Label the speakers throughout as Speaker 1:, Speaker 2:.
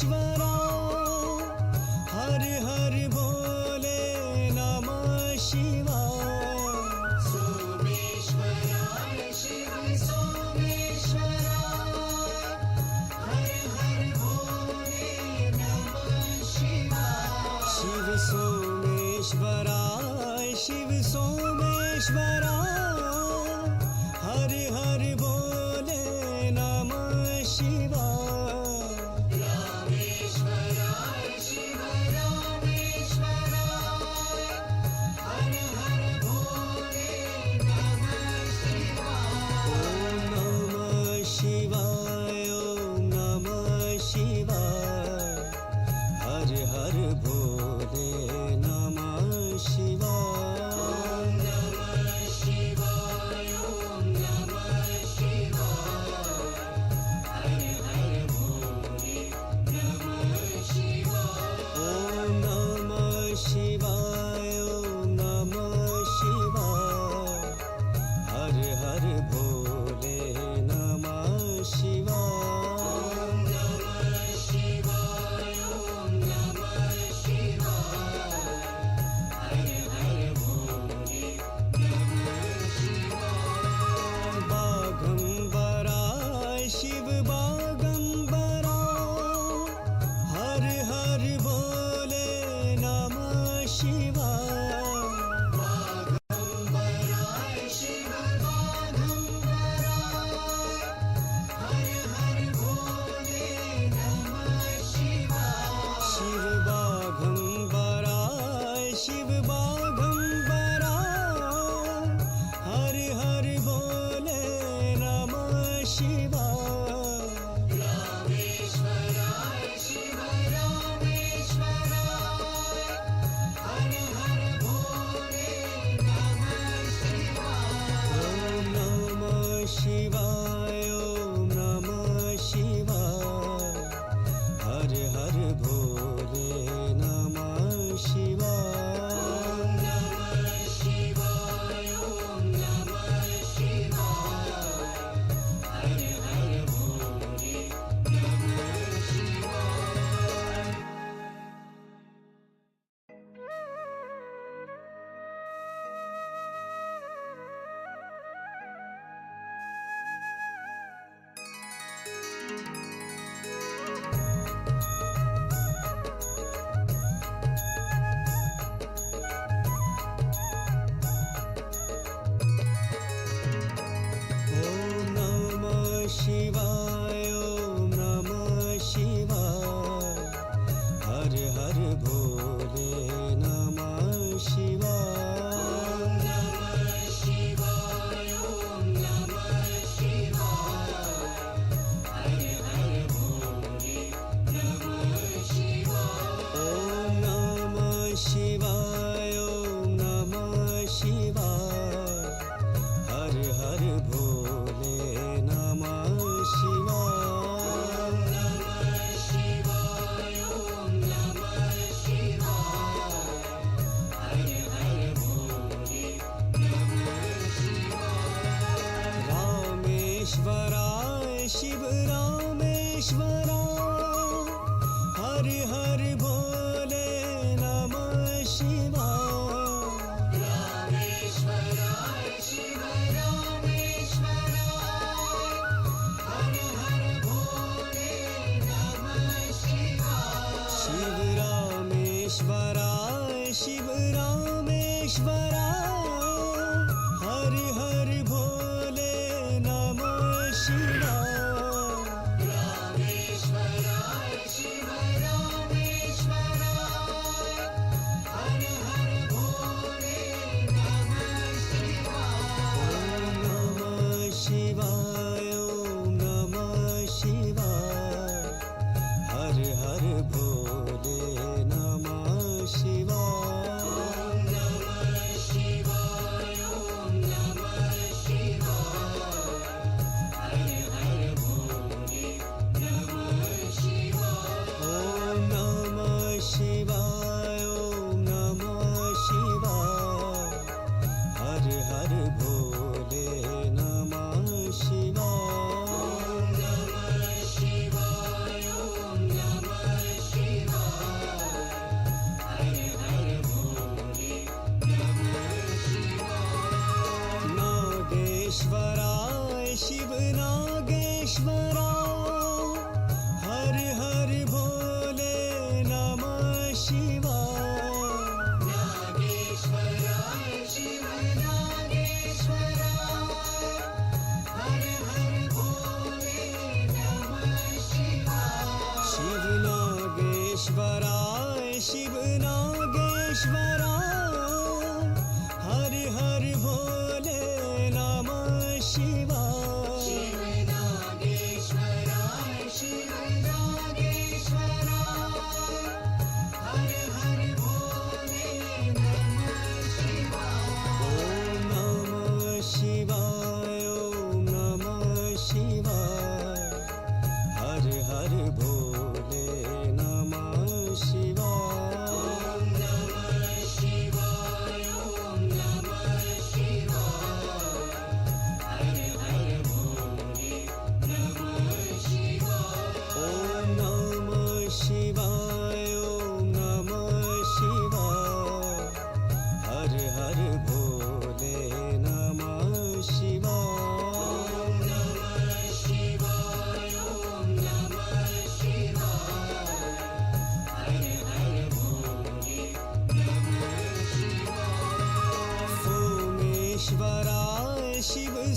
Speaker 1: सोमेश्वरा हर हर बोले नमः शिवाय।
Speaker 2: सोमेश्वराय शिव सोमेश्वराय हर हर भोले नमः शिवाय।
Speaker 1: शिव सोमेश्वराय शिव सोमेश्वराय हर हर बोले नमः शिवाय।
Speaker 2: रामेश्वराय शिव रामेश्वराय हर हर भोले नमः शिवाय।
Speaker 1: ओम नमः शिवाय ओम नमः शिवाय हर हर भोले नमः शिवाय।
Speaker 2: ओम नमः शिवाय ओम नमः शिवाय हर हर भोले नमः शिवाय।
Speaker 1: ओम नमः शिवाय ओम नमः शिवाय हर हर भोले नमः शिवाय।
Speaker 2: ओम नमः शिवाय ओम नमः शिवाय हर हर भोले नमः शिवाय।
Speaker 1: बागंबराय शिव बागंबराय हर हर भोले नमः शिवाय।
Speaker 2: बागंबराय शिव बागंबराय हर हर भोले नमः शिवाय।
Speaker 1: शिव बागंबराय शिव बागंबराय हर हर भोले नमः शिवाय।
Speaker 2: रामेश्वराय शिव रामेश्वराय हर हर भोले नमः शिवाय।
Speaker 1: ओम नमः शिवाय ओम नमः शिवाय हर हर भोले नमः शिवाय।
Speaker 2: ओम नमः शिवाय ओम नमः शिवाय हर हर भोले नमः शिवाय।
Speaker 1: ओम नमः शिवाय ओम नमः शिवाय हर हर भोले नमः शिवाय।
Speaker 2: ओम नमः शिवाय ओम नमः शिवाय हर हर भोले नमः शिवाय।
Speaker 1: ओम नमः शिवाय ओम नमः शिवाय हर हर भोले नमः शिवाय।
Speaker 2: ओम नमः शिवाय ओम नमः शिवाय हर हर भोले नमः शिवाय।
Speaker 1: रामेश्वराय शिव रामेश्वराय हर हर भोले नमः शिवाय।
Speaker 2: रामेश्वराय शिव रामेश्वराय हर हर भोले नमः शिवाय।
Speaker 1: शिव रामेश्वराय शिव रामेश्वराय हर हर भोले नमः शिवाय।
Speaker 2: रामेश्वराय शिव रामेश्वराय हर हर भोले नमः शिवाय।
Speaker 1: ओम नमः शिवाय ओम नमः शिवाय हर हर भोले नमः शिवाय।
Speaker 2: ओम नमः शिवाय ओम नमः शिवाय हर हर भोले नमः शिवाय।
Speaker 1: ओम नमः शिवाय ओम नमः शिवाय हर हर भोले नमः शिवाय।
Speaker 2: ओम नमः शिवाय ओम नमः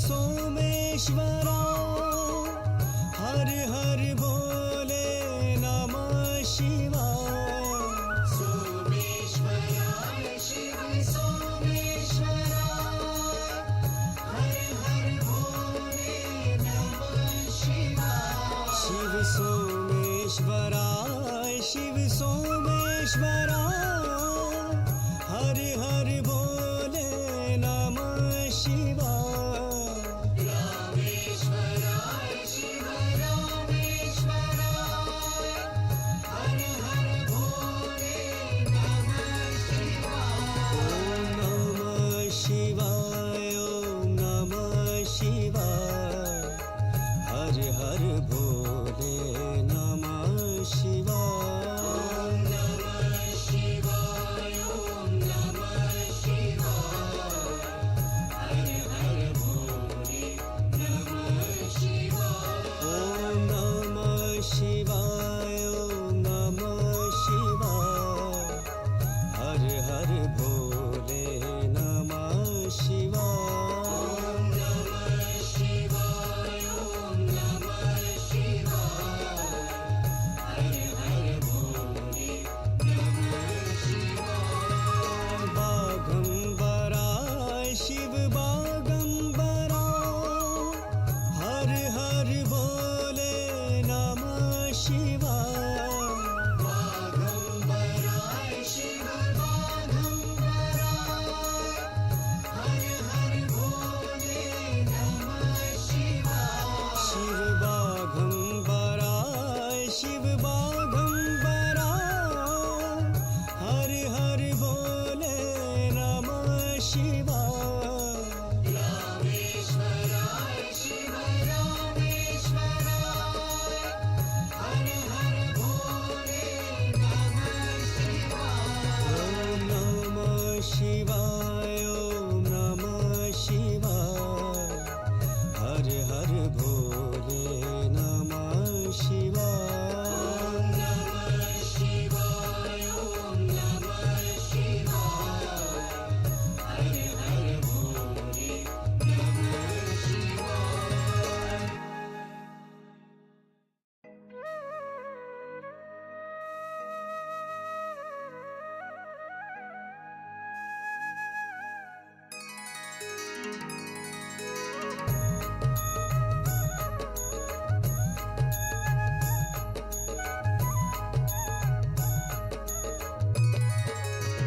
Speaker 1: सोमेश्वरा हर हर भोले नमः शिवाय
Speaker 2: सोमेश्वराय शिव सोमेश्वराय हर हर भोले नमः शिवाय
Speaker 1: शिव सोमेश्वराय शिव सोमेश्वराय हर हर भोले नमः शिवाय
Speaker 2: रामेश्वराय शिव रामेश्वराय हर हर भोले नमः शिवाय
Speaker 1: ॐ नमः शिवाय ॐ नमः शिवाय हर हर भोले नमः शिवाय
Speaker 2: नमः शिवाय ॐ नमः शिवाय हर हर भोले नमः शिवाय
Speaker 1: ॐ नमः शिवाय ॐ नमः शिवाय हर हर भोले नमः शिवाय
Speaker 2: नमः शिवाय ॐ नमः शिवाय हर हर भोले नमः शिवाय
Speaker 1: बागंबराय शिव बागंबरा हर हर भोले नमः शिवाय
Speaker 2: बागंबराय शिव बागंबराय हर हर भोले नमः शिवाय
Speaker 1: शिव बागंबराय शिव बागंबरा हर हर भोले नमः शिवाय
Speaker 2: रामेश्वराय शिव रामेश्वराय हर हर भोले नमः शिवाय
Speaker 1: ॐ नमः शिवाय ॐ नमः शिवाय हर हर भोले नमः शिवाय
Speaker 2: नमः शिवाय ॐ नमः शिवाय हर हर भोले नमः शिवाय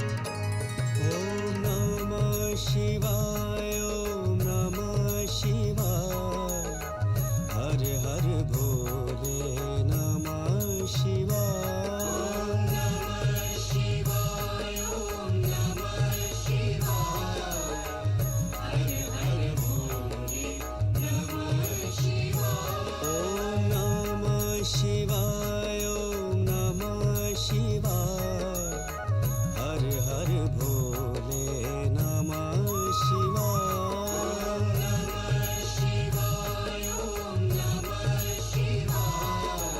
Speaker 1: ॐ नमः शिवाय ॐ नमः शिवाय हर हर भोले नमः शिवाय
Speaker 2: नमः शिवाय ॐ नमः शिवाय हर हर भोले नमः शिवाय
Speaker 1: ॐ नमः शिवाय ॐ नमः शिवाय हर हर भोले नमः शिवाय
Speaker 2: नमः शिवाय ॐ नमः शिवाय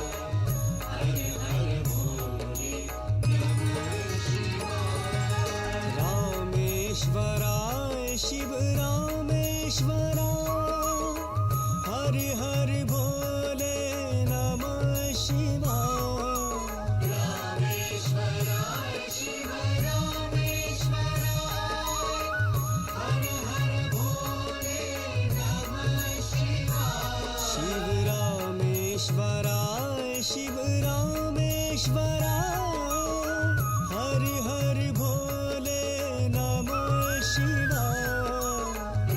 Speaker 2: हर हर भोले नमः शिवाय
Speaker 1: रामेश्वराय शिव रामेश्वरा हर हर भोले नमः शिवाय
Speaker 2: रामेश्वराय शिव रामेश्वराय हर हर भोले नमः शिवाय
Speaker 1: शिव रामेश्वराय शिव रामेश्वरा हर हर भोले नमः शिवाय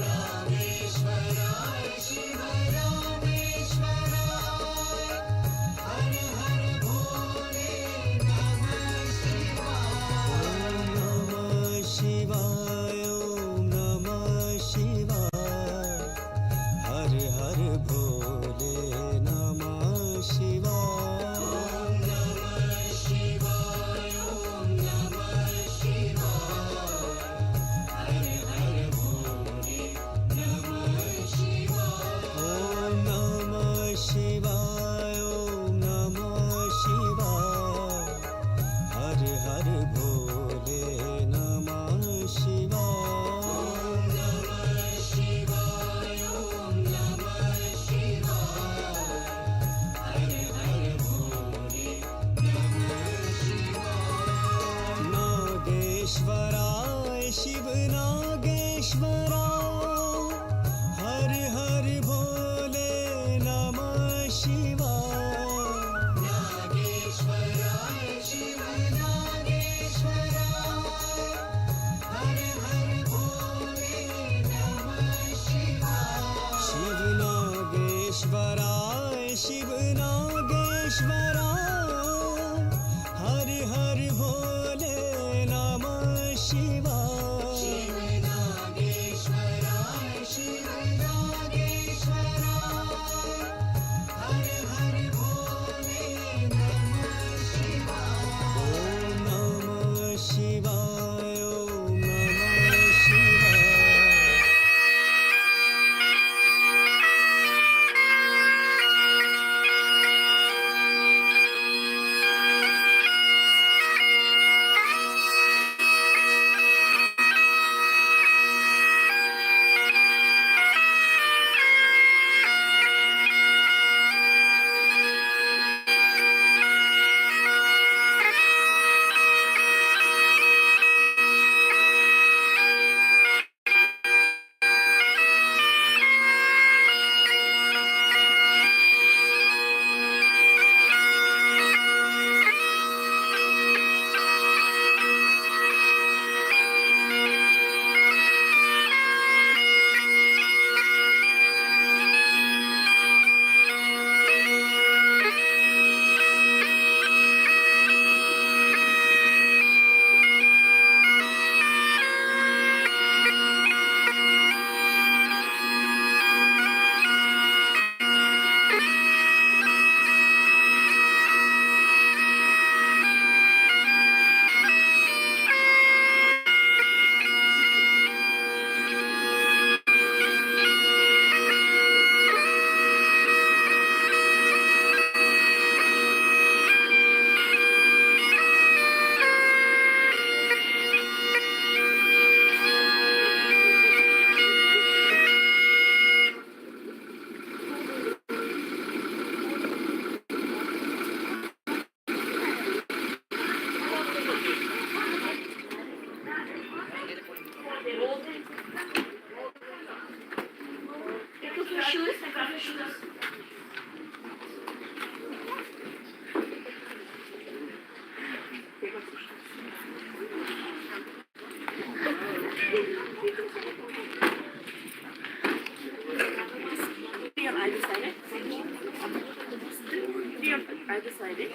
Speaker 2: रामेश्वराय
Speaker 3: shoes, I brought your shoes. I decided. I decided.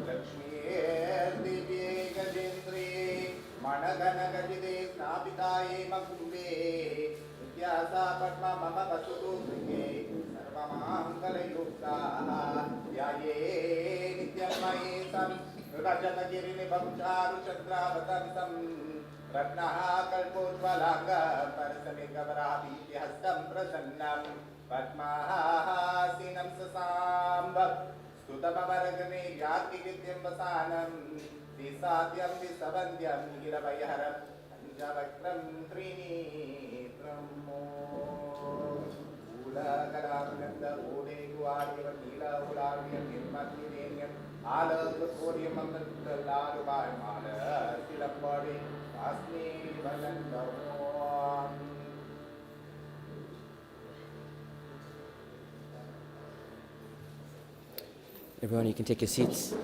Speaker 2: Lakshmi देवी गजेन्द्र
Speaker 4: गणगजिते स्नापिताये मकुम्बे नित्यासा पद्मा मम वसुतु गृहे सर्वमाङ्गलयुक्ताः ध्याये नित्यं मयि सं रजतगिरिनिभं चारुचन्द्रावतंसं रत्नः कल्पोज्ज्वलाङ्ग परसनिगवराभीतिहस्तं प्रसन्नं पद्मासीनं ससाम्ब स्तुतमवरगणे यातिविद्यं वसानं विसाद्यं विसवन्द्यं गिरवैहरं पञ्चवक्त्रं त्रिनेत्रं मूलकलानन्दबोधे गुवार्यवं नीलहुलार्यं निर्मग्निदेन्यम् आलककोर्यम् अमृतलारुवायमाल तिलम्बडे अस्मि वदन्तम्
Speaker 5: Everyone, you can take your seats.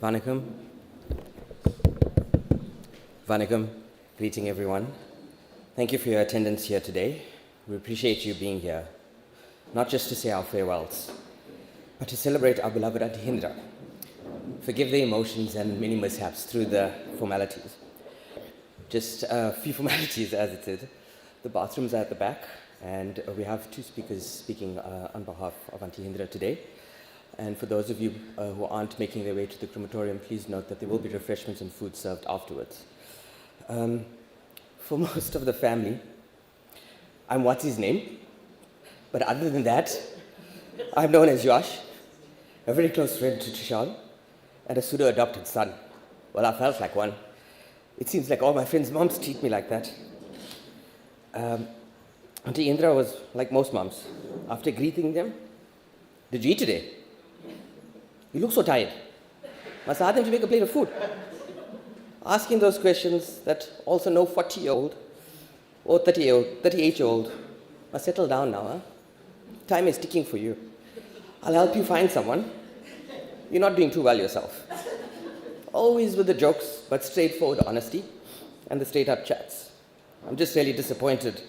Speaker 5: Vanakkam. Vanakkam. Greeting everyone. Thank you for your attendance here today. We appreciate you being here, not just to say our farewells, but to celebrate our beloved Auntie Hindra. Forgive the emotions and many mishaps through the formalities. Just a few formalities as it is. The bathrooms are at the back, and we have two speakers speaking on behalf of Auntie Hindra today. And for those of you who aren't making their way to the crematorium, please note that there will be refreshments and food served afterwards. For most of the family, I'm what's his name, but other than that, I'm known as Yash, a very close friend to Trishal, and a pseudo-adopted son. Well, I felt like one. It seems like all my friends' moms treat me like that. Auntie Indra was like most moms. After greeting them, "Did you eat today? You look so tired. Must I ask them to make a plate of food?" Asking those questions that also no 40-year-old or 38-year-old must settle down now. Huh? Time is ticking for you. I'll help you find someone. You're not doing too well yourself. Always with the jokes, but straightforward honesty and the straight-up chats. I'm just really disappointed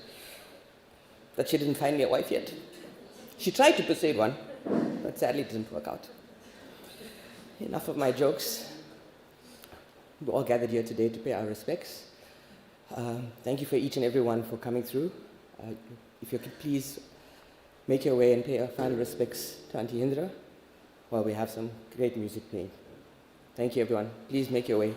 Speaker 5: that she didn't find me a wife yet. She tried to persuade one, but sadly it didn't work out. Enough of my jokes. We're all gathered here today to pay our respects. Thank you for each and every one for coming through. If you could please make your way and pay our final respects to Auntie Hindra while we have some great music playing. Thank you, everyone. Please make your way.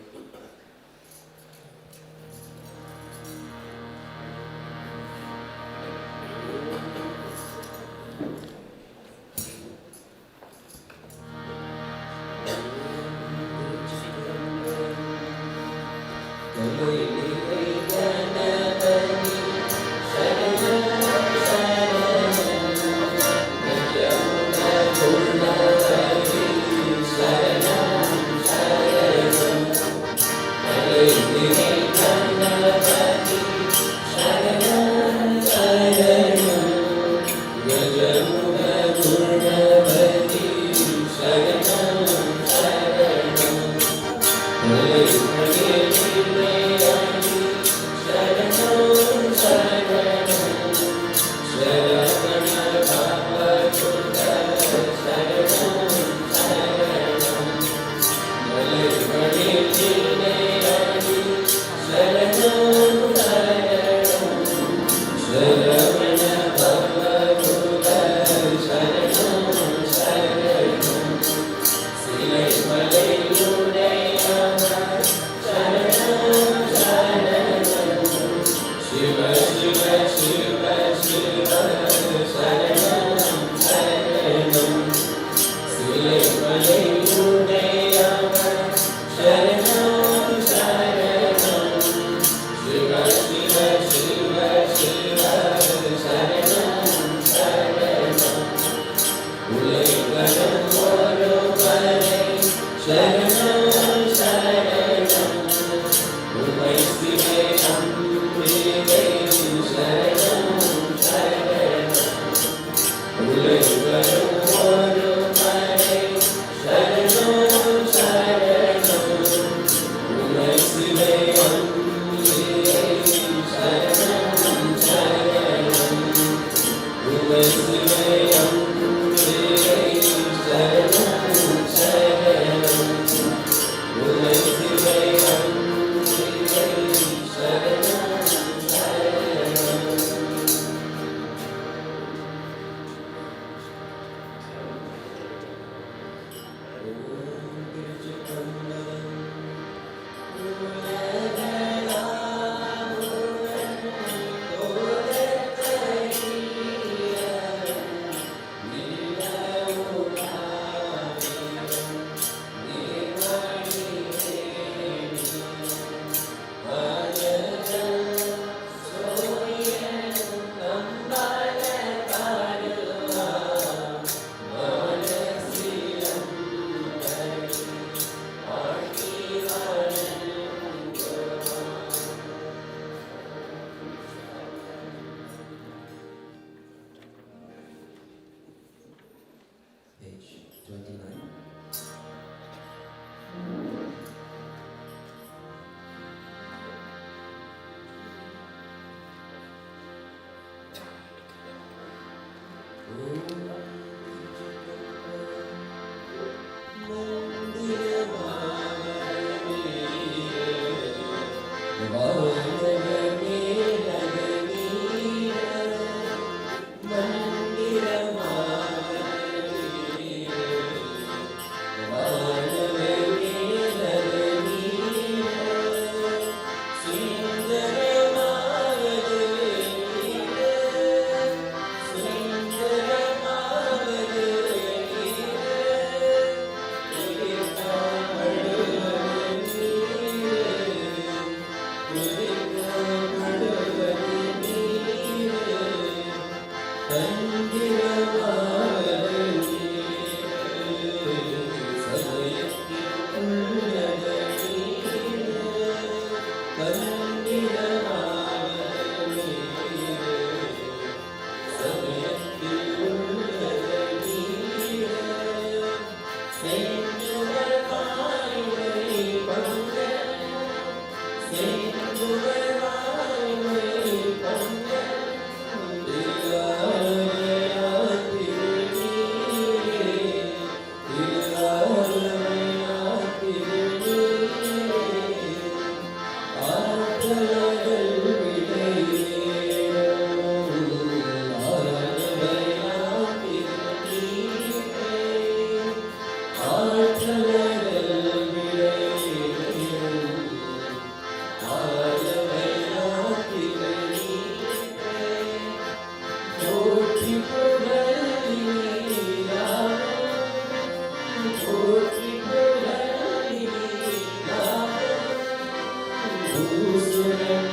Speaker 2: Who's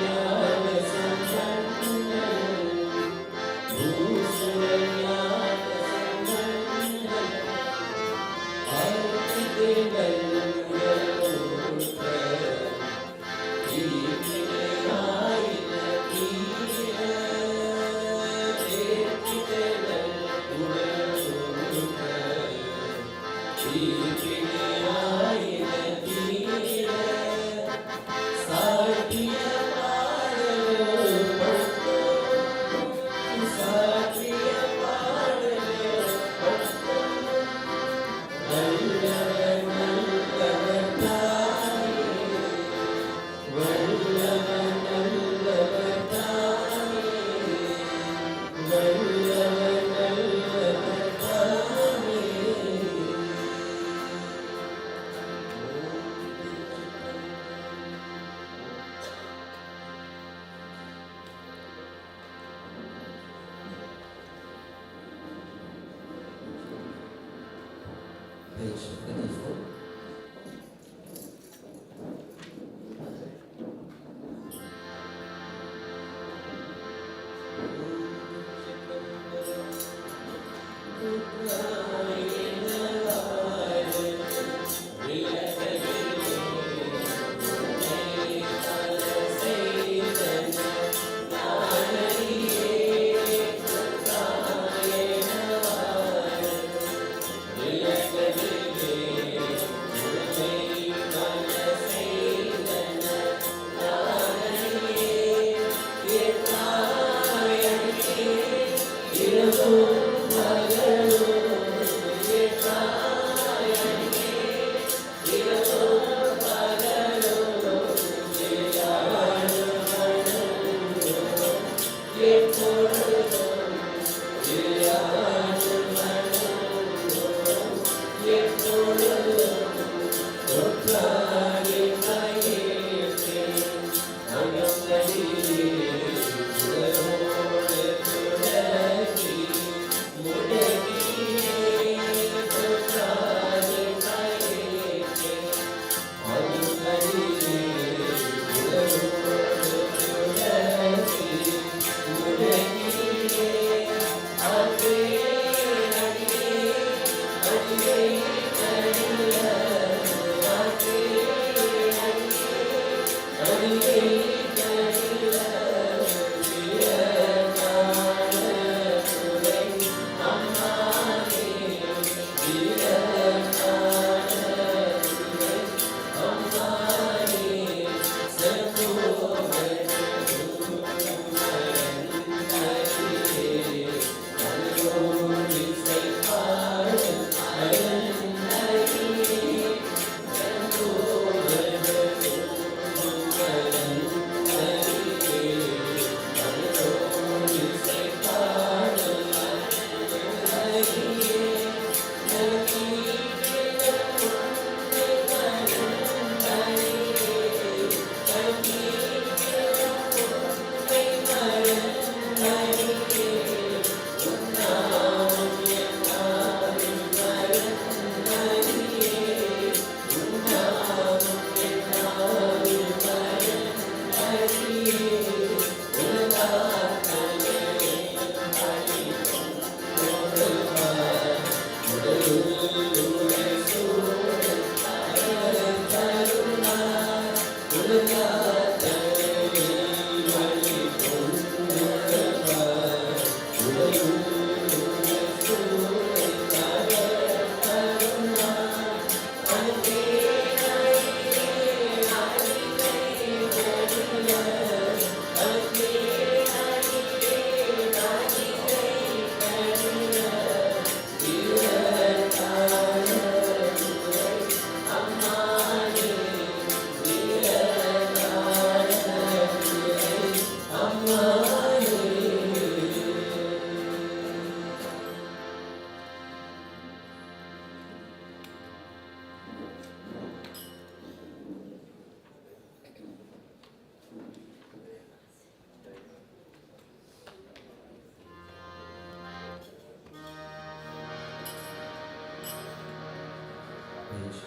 Speaker 6: Page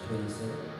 Speaker 6: 27.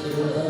Speaker 6: Siva,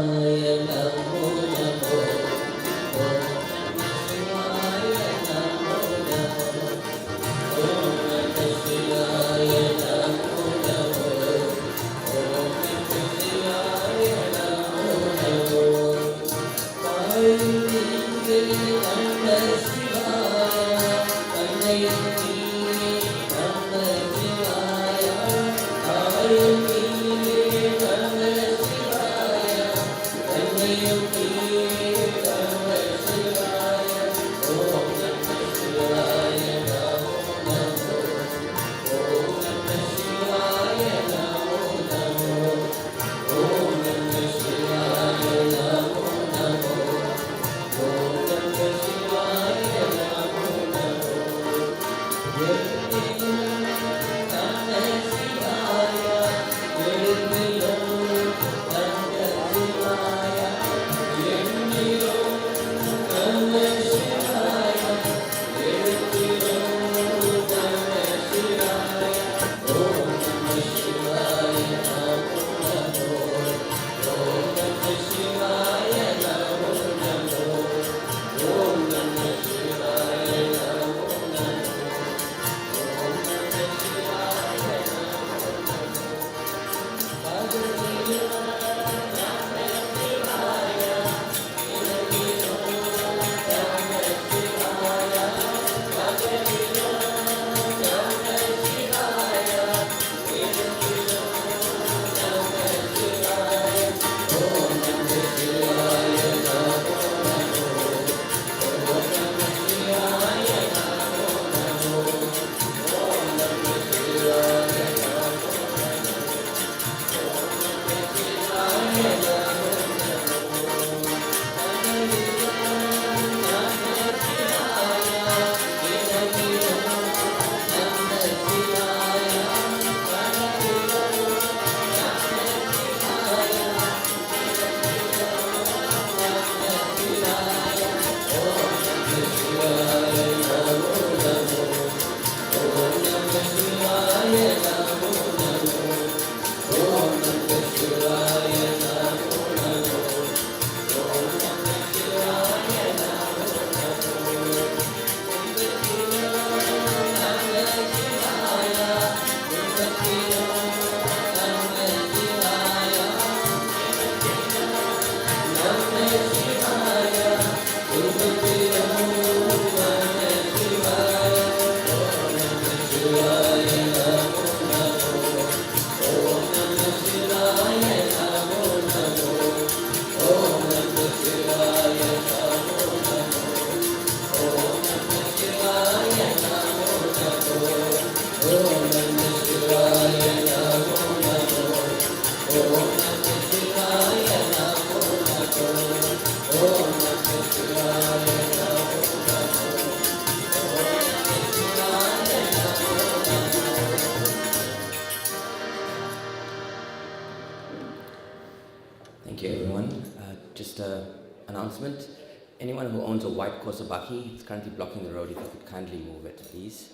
Speaker 5: announcement. Anyone who owns a white Kosabaki, it's currently blocking the road. If you could kindly move it, please.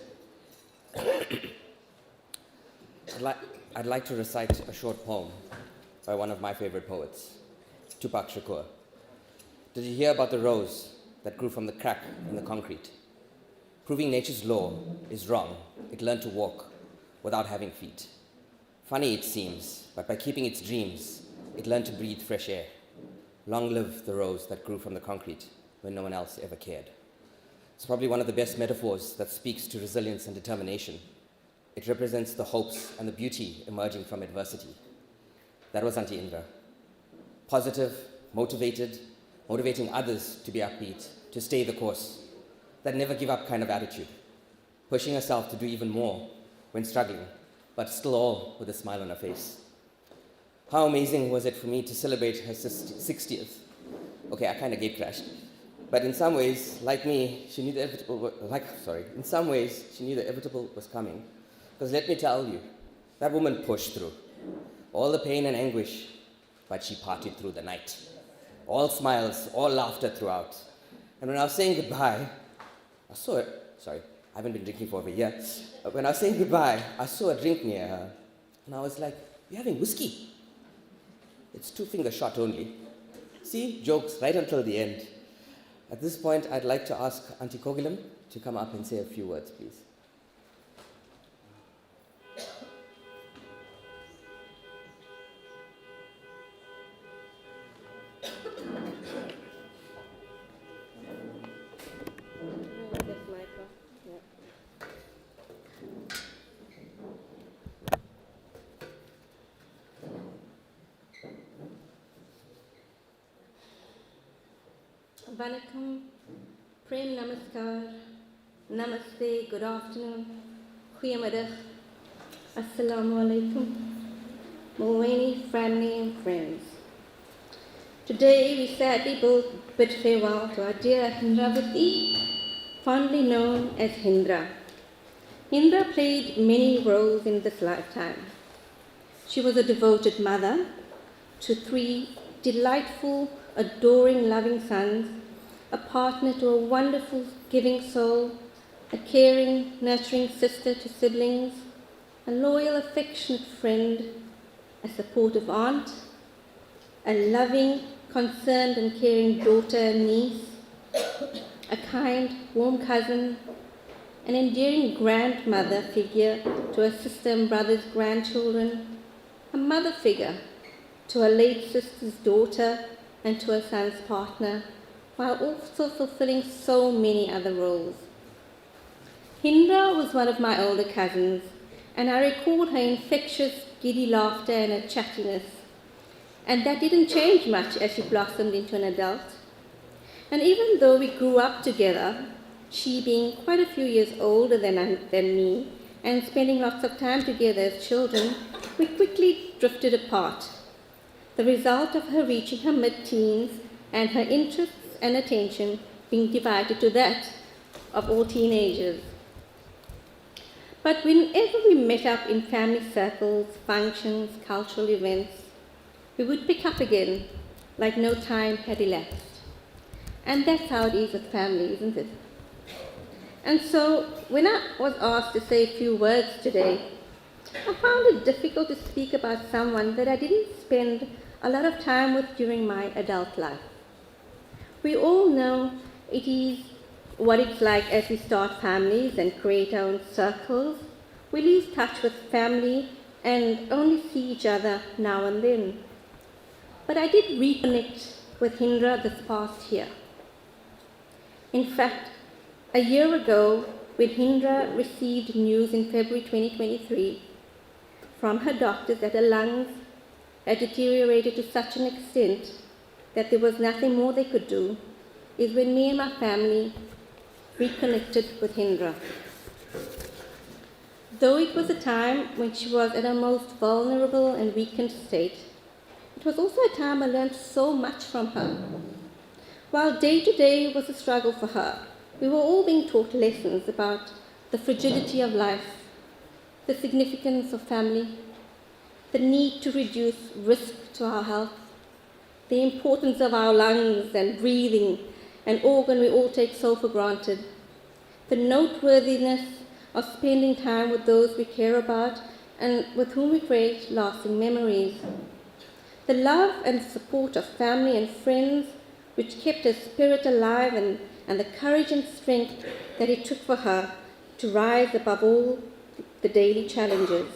Speaker 5: I'd like to recite a short poem by one of my favorite poets, Tupac Shakur. Did you hear about the rose that grew from the crack in the concrete? Proving nature's law is wrong. It learned to walk without having feet. Funny it seems, but by keeping its dreams, it learned to breathe fresh air. Long live the rose that grew from the concrete when no one else ever cared. It's probably one of the best metaphors that speaks to resilience and determination. It represents the hopes and the beauty emerging from adversity. That was Auntie Indra. Positive, motivating others to be upbeat, to stay the course. That never give up kind of attitude. Pushing herself to do even more when struggling, but still all with a smile on her face. How amazing was it for me to celebrate her 60th? Okay, I kind of gate crashed. But in some ways, like me, she knew the inevitable was coming. Because let me tell you, that woman pushed through. All the pain and anguish, but she partied through the night. All smiles, all laughter throughout. And when I was saying goodbye, I saw her, sorry, I haven't been drinking for over a year. But when I was saying goodbye, I saw a drink near her. And I was like, you're having whiskey? It's 2-finger shot only. See, jokes right until the end. At this point, I'd like to ask Auntie Kogilam to come up and say a few words, please.
Speaker 6: Vanakkam, Prem Namaskar, Namaste, good afternoon, Goeiemiddag, Assalamu alaikum, Mulwani family and friends. Today we sadly bid farewell to our dear Hindravathi, fondly known as Hindra. Hindra played many roles in this lifetime. She was a devoted mother to 3 delightful, adoring, loving sons, a partner to a wonderful, giving soul, a caring, nurturing sister to siblings, a loyal, affectionate friend, a supportive aunt, a loving, concerned and caring daughter and niece, a kind, warm cousin, an endearing grandmother figure to her sister and brother's grandchildren, a mother figure to her late sister's daughter and to her son's partner, while also fulfilling so many other roles. Hindra was one of my older cousins, and I recall her infectious, giddy laughter and her chattiness. And that didn't change much as she blossomed into an adult. And even though we grew up together, she being quite a few years older than me, and spending lots of time together as children, we quickly drifted apart. The result of her reaching her mid-teens and her interests and attention being divided to that of all teenagers. But whenever we met up in family circles, functions, cultural events, we would pick up again like no time had elapsed. And that's how it is with family, isn't it? And so when I was asked to say a few words today, I found it difficult to speak about someone that I didn't spend a lot of time with during my adult life. We all know it is what it's like as we start families and create our own circles. We lose touch with family and only see each other now and then. But I did reconnect with Hindra this past year. In fact, a year ago, when Hindra received news in February 2023 from her doctors that her lungs had deteriorated to such an extent that there was nothing more they could do, is when me and my family reconnected with Hindra. Though it was a time when she was at her most vulnerable and weakened state, it was also a time I learned so much from her. While day to day was a struggle for her, we were all being taught lessons about the fragility of life, the significance of family, the need to reduce risk to our health, the importance of our lungs and breathing, an organ we all take so for granted, the noteworthiness of spending time with those we care about and with whom we create lasting memories, the love and support of family and friends which kept her spirit alive, and the courage and strength that it took for her to rise above all the daily challenges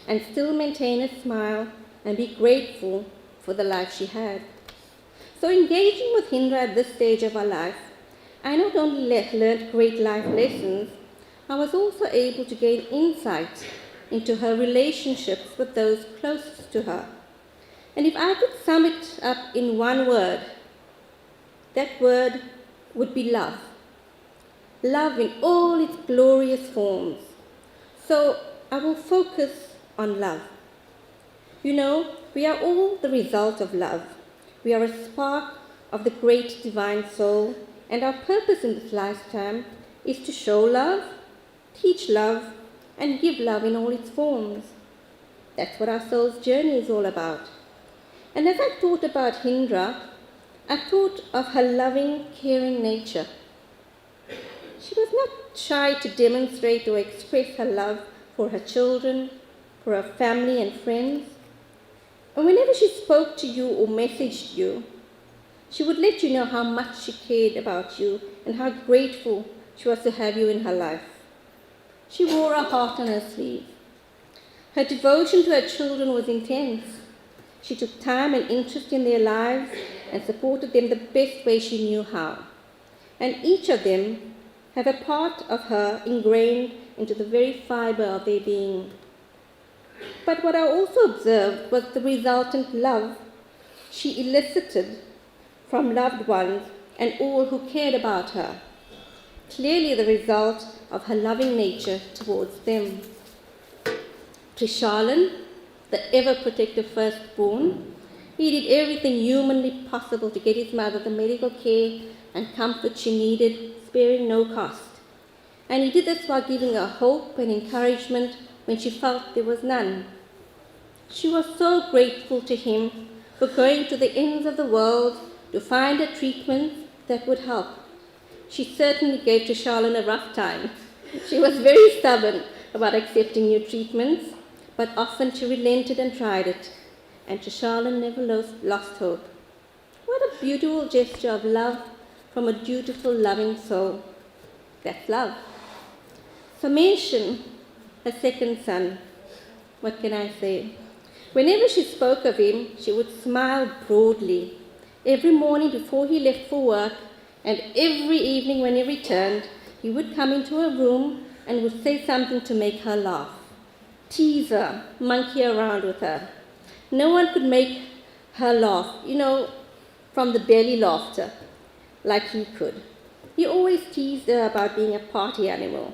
Speaker 6: and still maintain a smile and be grateful for the life she had. So engaging with Hindra at this stage of her life, I not only learned great life lessons, I was also able to gain insight into her relationships with those closest to her. And if I could sum it up in one word, that word would be love. Love in all its glorious forms. So I will focus on love. You know, we are all the result of love. We are a spark of the great divine soul, and our purpose in this lifetime is to show love, teach love, and give love in all its forms. That's what our soul's journey is all about. And as I thought about Hindra, I thought of her loving, caring nature. She was not shy to demonstrate or express her love for her children, for her family and friends. And whenever she spoke to you or messaged you, she would let you know how much she cared about you and how grateful she was to have you in her life. She wore her heart on her sleeve. Her devotion to her children was intense. She took time and interest in their lives and supported them the best way she knew how. And each of them have a part of her ingrained into the very fiber of their being. But what I also observed was the resultant love she elicited from loved ones and all who cared about her. Clearly the result of her loving nature towards them. Trishalan, the ever-protective firstborn, he did everything humanly possible to get his mother the medical care and comfort she needed, sparing no cost. And he did this while giving her hope and encouragement when she felt there was none. She was so grateful to him for going to the ends of the world to find a treatment that would help. She certainly gave Trishalan a rough time. She was very stubborn about accepting new treatments, but often she relented and tried it, and Trishalan never lost hope. What a beautiful gesture of love from a dutiful, loving soul. That's love. Cremation, her second son. What can I say? Whenever she spoke of him, she would smile broadly. Every morning before he left for work, and every evening when he returned, he would come into her room and would say something to make her laugh, tease her, monkey around with her. No one could make her laugh, from the belly laughter, like he could. He always teased her about being a party animal.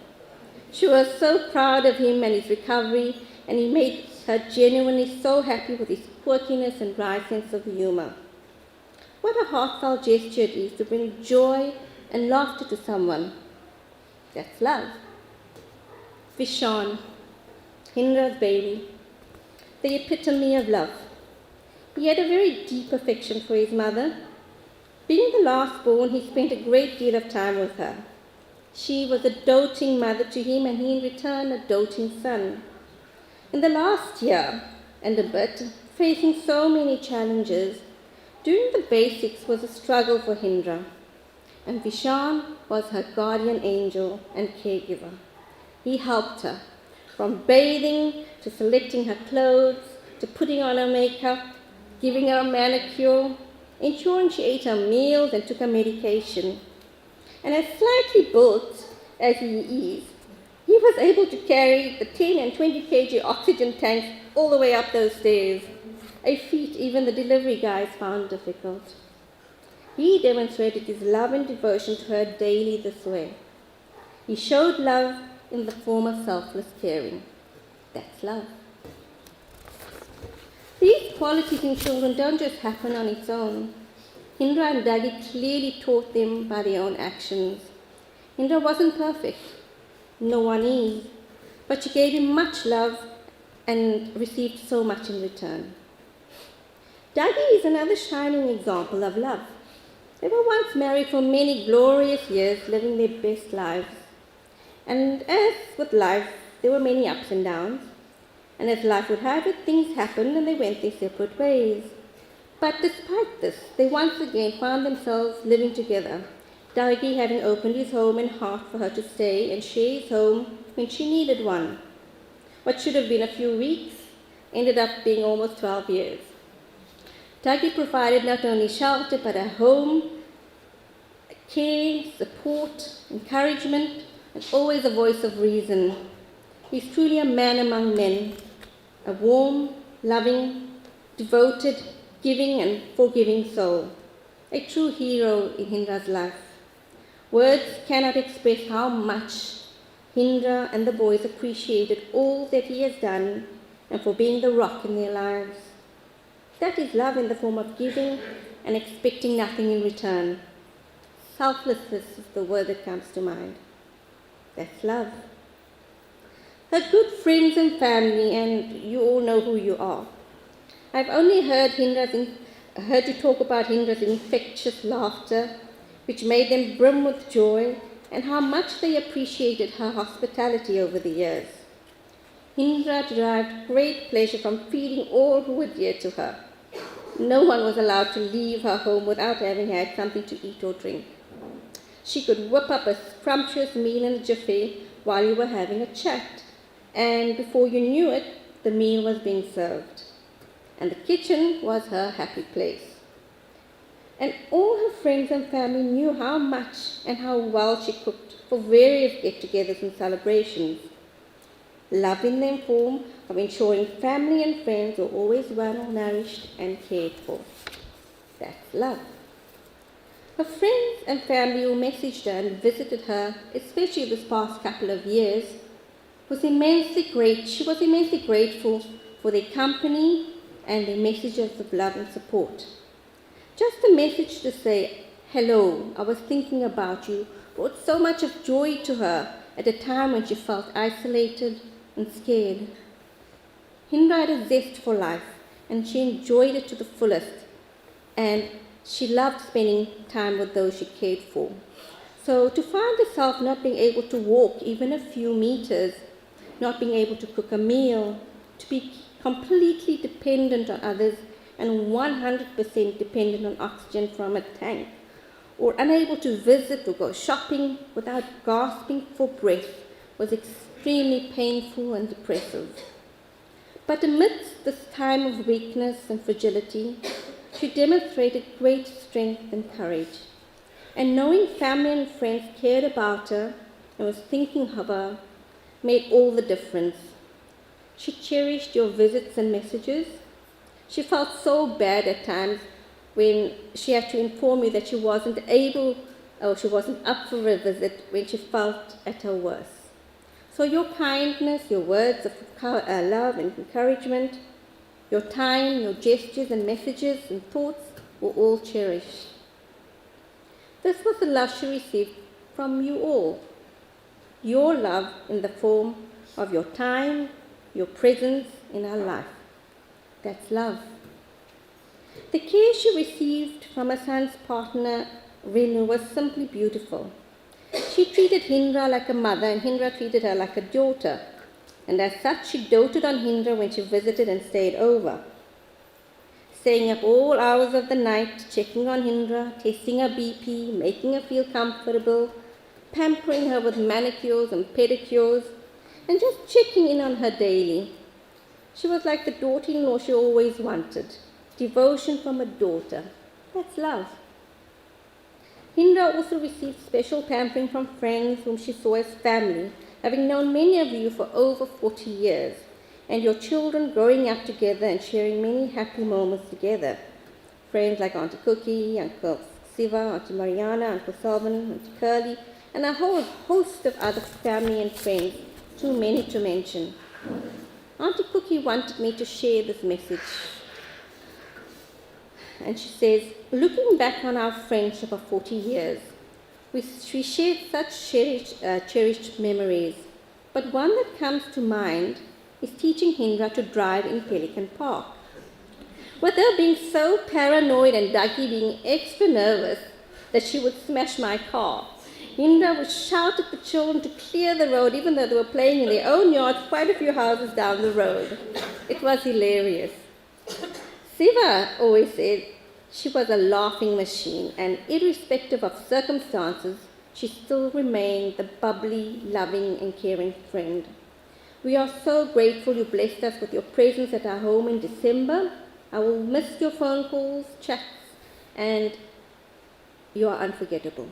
Speaker 6: She was so proud of him and his recovery, and he made her genuinely so happy with his quirkiness and dry sense of humor. What a heartfelt gesture it is to bring joy and laughter to someone. That's love. Vishan, Hindra's baby, the epitome of love. He had a very deep affection for his mother. Being the last born, he spent a great deal of time with her. She was a doting mother to him, and he in return a doting son. In the last year and a bit, facing so many challenges, doing the basics was a struggle for Hindra, and Vishan was her guardian angel and caregiver. He helped her, from bathing to selecting her clothes, to putting on her makeup, giving her a manicure, ensuring she ate her meals and took her medication. And as slightly built as he is, he was able to carry the 10 and 20 kg oxygen tanks all the way up those stairs, a feat even the delivery guys found difficult. He demonstrated his love and devotion to her daily this way. He showed love in the form of selfless caring. That's love. These qualities in children don't just happen on its own. Hindra and Dagi clearly taught them by their own actions. Hindra wasn't perfect. No one is. But she gave him much love and received so much in return. Dougie is another shining example of love. They were once married for many glorious years, living their best lives. And as with life, there were many ups and downs. And as life would have it, things happened and they went their separate ways. But despite this, they once again found themselves living together, Dougie having opened his home and heart for her to stay and share his home when she needed one. What should have been a few weeks ended up being almost 12 years. Dougie provided not only shelter but a home, care, support, encouragement, and always a voice of reason. He's truly a man among men, a warm, loving, devoted, giving and forgiving soul, a true hero in Hindra's life. Words cannot express how much Hindra and the boys appreciated all that he has done and for being the rock in their lives. That is love in the form of giving and expecting nothing in return. Selflessness is the word that comes to mind. That's love. Her good friends and family, and you all know who you are. I've only heard you talk about Hindra's infectious laughter, which made them brim with joy, and how much they appreciated her hospitality over the years. Hindra derived great pleasure from feeding all who were dear to her. No one was allowed to leave her home without having had something to eat or drink. She could whip up a scrumptious meal in a jiffy while you were having a chat, and before you knew it, the meal was being served. And the kitchen was her happy place. And all her friends and family knew how much and how well she cooked for various get-togethers and celebrations. Love in the form of ensuring family and friends were always well nourished and cared for. That's love. Her friends and family who messaged her and visited her, especially this past couple of years, she was immensely grateful for their company and their messages of love and support. Just a message to say, hello, I was thinking about you, brought so much of joy to her at a time when she felt isolated and scared. Hindra had a zest for life, and she enjoyed it to the fullest, and she loved spending time with those she cared for. So to find herself not being able to walk even a few meters, not being able to cook a meal, to be completely dependent on others and 100% dependent on oxygen from a tank, or unable to visit or go shopping without gasping for breath was extremely painful and depressive. But amidst this time of weakness and fragility, she demonstrated great strength and courage. And knowing family and friends cared about her and was thinking of her made all the difference. She cherished your visits and messages. She felt so bad at times when she had to inform you that she wasn't able or she wasn't up for a visit when she felt at her worst. So your kindness, your words of love and encouragement, your time, your gestures and messages and thoughts were all cherished. This was the love she received from you all. Your love in the form of your time, your presence in her life. That's love. The care she received from her son's partner, Renu, was simply beautiful. She treated Hindra like a mother and Hindra treated her like a daughter. And as such, she doted on Hindra when she visited and stayed over. Staying up all hours of the night, checking on Hindra, testing her BP, making her feel comfortable, pampering her with manicures and pedicures, and just checking in on her daily. She was like the daughter-in-law she always wanted. Devotion from a daughter. That's love. Hindra also received special pampering from friends whom she saw as family, having known many of you for over 40 years, and your children growing up together and sharing many happy moments together. Friends like Auntie Cookie, Uncle Siva, Auntie Mariana, Uncle Salvan, Auntie Curly, and a whole host of other family and friends, too many to mention. Auntie Cookie wanted me to share this message. And she says, looking back on our friendship of 40 years, we shared such cherished memories. But one that comes to mind is teaching Hindra to drive in Pelican Park. With her being so paranoid and Ducky being extra nervous that she would smash my car, Hindra would shout at the children to clear the road even though they were playing in their own yard quite a few houses down the road. It was hilarious. Siva always said she was a laughing machine, and irrespective of circumstances, she still remained the bubbly, loving and caring friend. We are so grateful you blessed us with your presence at our home in December. I will miss your phone calls, chats, and you are unforgettable.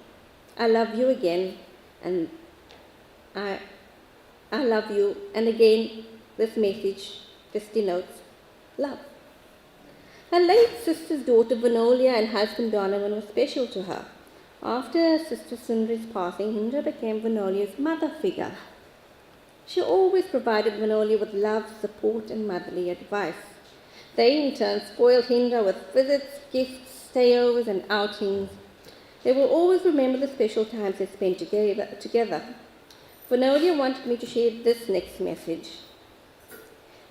Speaker 6: I love you again, and I love you. And again, this message just denotes love. Her late sister's daughter Vanolia and husband Donovan were special to her. After her sister Sundri's passing, Hindra became Vanolia's mother figure. She always provided Vanolia with love, support and motherly advice. They in turn spoiled Hindra with visits, gifts, stayovers and outings. They will always remember the special times they spent together. Vanolia wanted me to share this next message.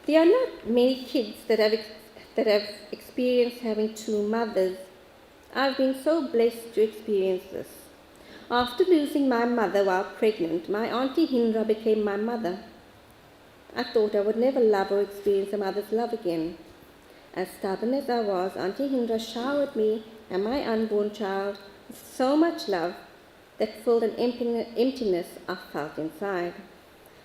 Speaker 6: There are not many kids that have experienced having two mothers. I've been so blessed to experience this. After losing my mother while pregnant, my auntie Hindra became my mother. I thought I would never love or experience a mother's love again. As stubborn as I was, Auntie Hindra showered me and my unborn child with so much love that filled an emptiness I felt inside.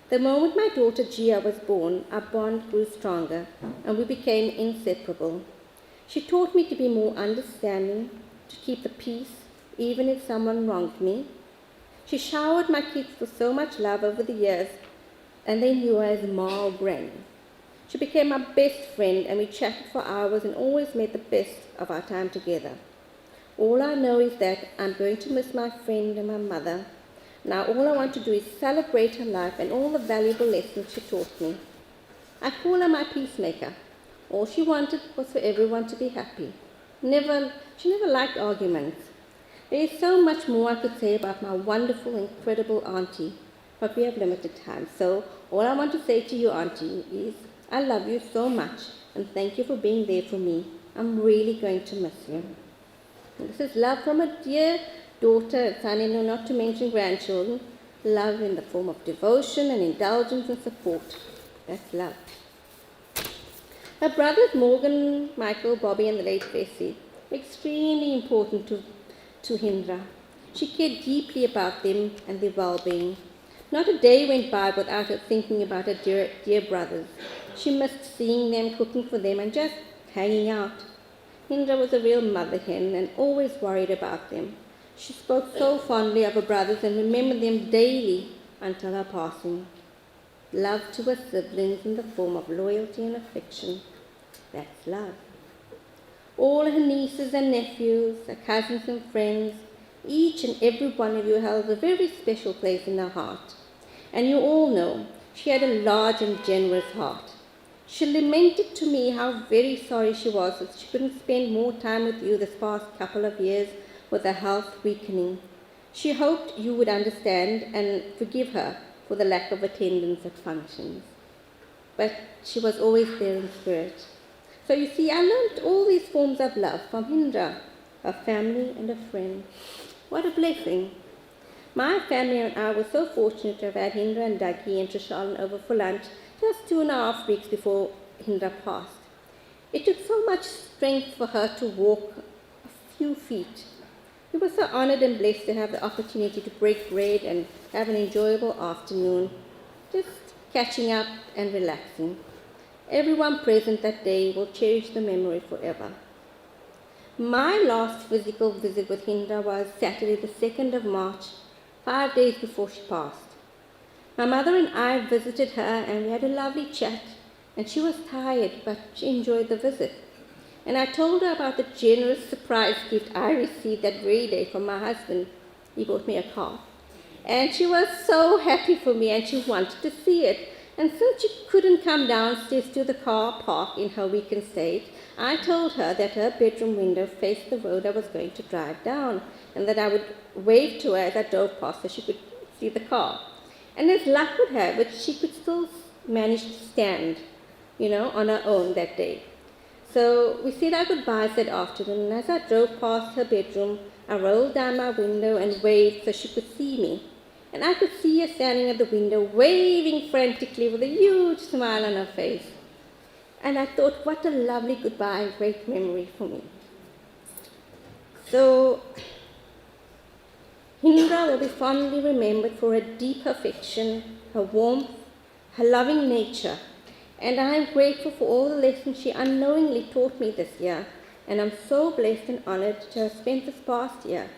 Speaker 6: The moment my daughter Gia was born, our bond grew stronger and we became inseparable. She taught me to be more understanding, to keep the peace, even if someone wronged me. She showered my kids with so much love over the years, and they knew her as Ma or Granny. She became my best friend, and we chatted for hours and always made the best of our time together. All I know is that I'm going to miss my friend and my mother. Now all I want to do is celebrate her life and all the valuable lessons she taught me. I call her my peacemaker. All she wanted was for everyone to be happy. She never liked arguments. There is so much more I could say about my wonderful, incredible auntie, but we have limited time. So all I want to say to you, auntie, is I love you so much and thank you for being there for me. I'm really going to miss you. And this is love from a dear daughter and son-in-law, not to mention grandchildren. Love in the form of devotion and indulgence and support. That's love. Her brothers Morgan, Michael, Bobby and the late Bessie were extremely important to Hindra. She cared deeply about them and their well-being. Not a day went by without her thinking about her dear brothers. She missed seeing them, cooking for them and just hanging out. Hindra was a real mother hen and always worried about them. She spoke so fondly of her brothers and remembered them daily until her passing. Love to her siblings in the form of loyalty and affection. That's love. All her nieces and nephews, her cousins and friends, each and every one of you held a very special place in her heart. And you all know she had a large and generous heart. She lamented to me how very sorry she was that she couldn't spend more time with you this past couple of years with her health weakening. She hoped you would understand and forgive her for the lack of attendance at functions. But she was always there in spirit. So you see, I learned all these forms of love from Hindra, her family and a friend. What a blessing. My family and I were so fortunate to have had Hindra and Dougie and Trishalan over for lunch just 2.5 weeks before Hindra passed. It took so much strength for her to walk a few feet. We were so honored and blessed to have the opportunity to break bread and have an enjoyable afternoon, just catching up and relaxing. Everyone present that day will cherish the memory forever. My last physical visit with Hindra was Saturday the 2nd of March, 5 days before she passed. My mother and I visited her and we had a lovely chat, and she was tired but she enjoyed the visit. And I told her about the generous surprise gift I received that very day from my husband. He bought me a car. And she was so happy for me and she wanted to see it. And since she couldn't come downstairs to the car park in her weekend state, I told her that her bedroom window faced the road I was going to drive down and that I would wave to her as I drove past so she could see the car. And as luck would have it, she could still manage to stand, on her own that day. So we said our goodbyes that afternoon, and as I drove past her bedroom, I rolled down my window and waved so she could see me. And I could see her standing at the window, waving frantically with a huge smile on her face. And I thought, what a lovely goodbye and great memory for me. So, Hindra will be fondly remembered for her deep affection, her warmth, her loving nature. And I am grateful for all the lessons she unknowingly taught me this year. And I'm so blessed and honored to have spent this past year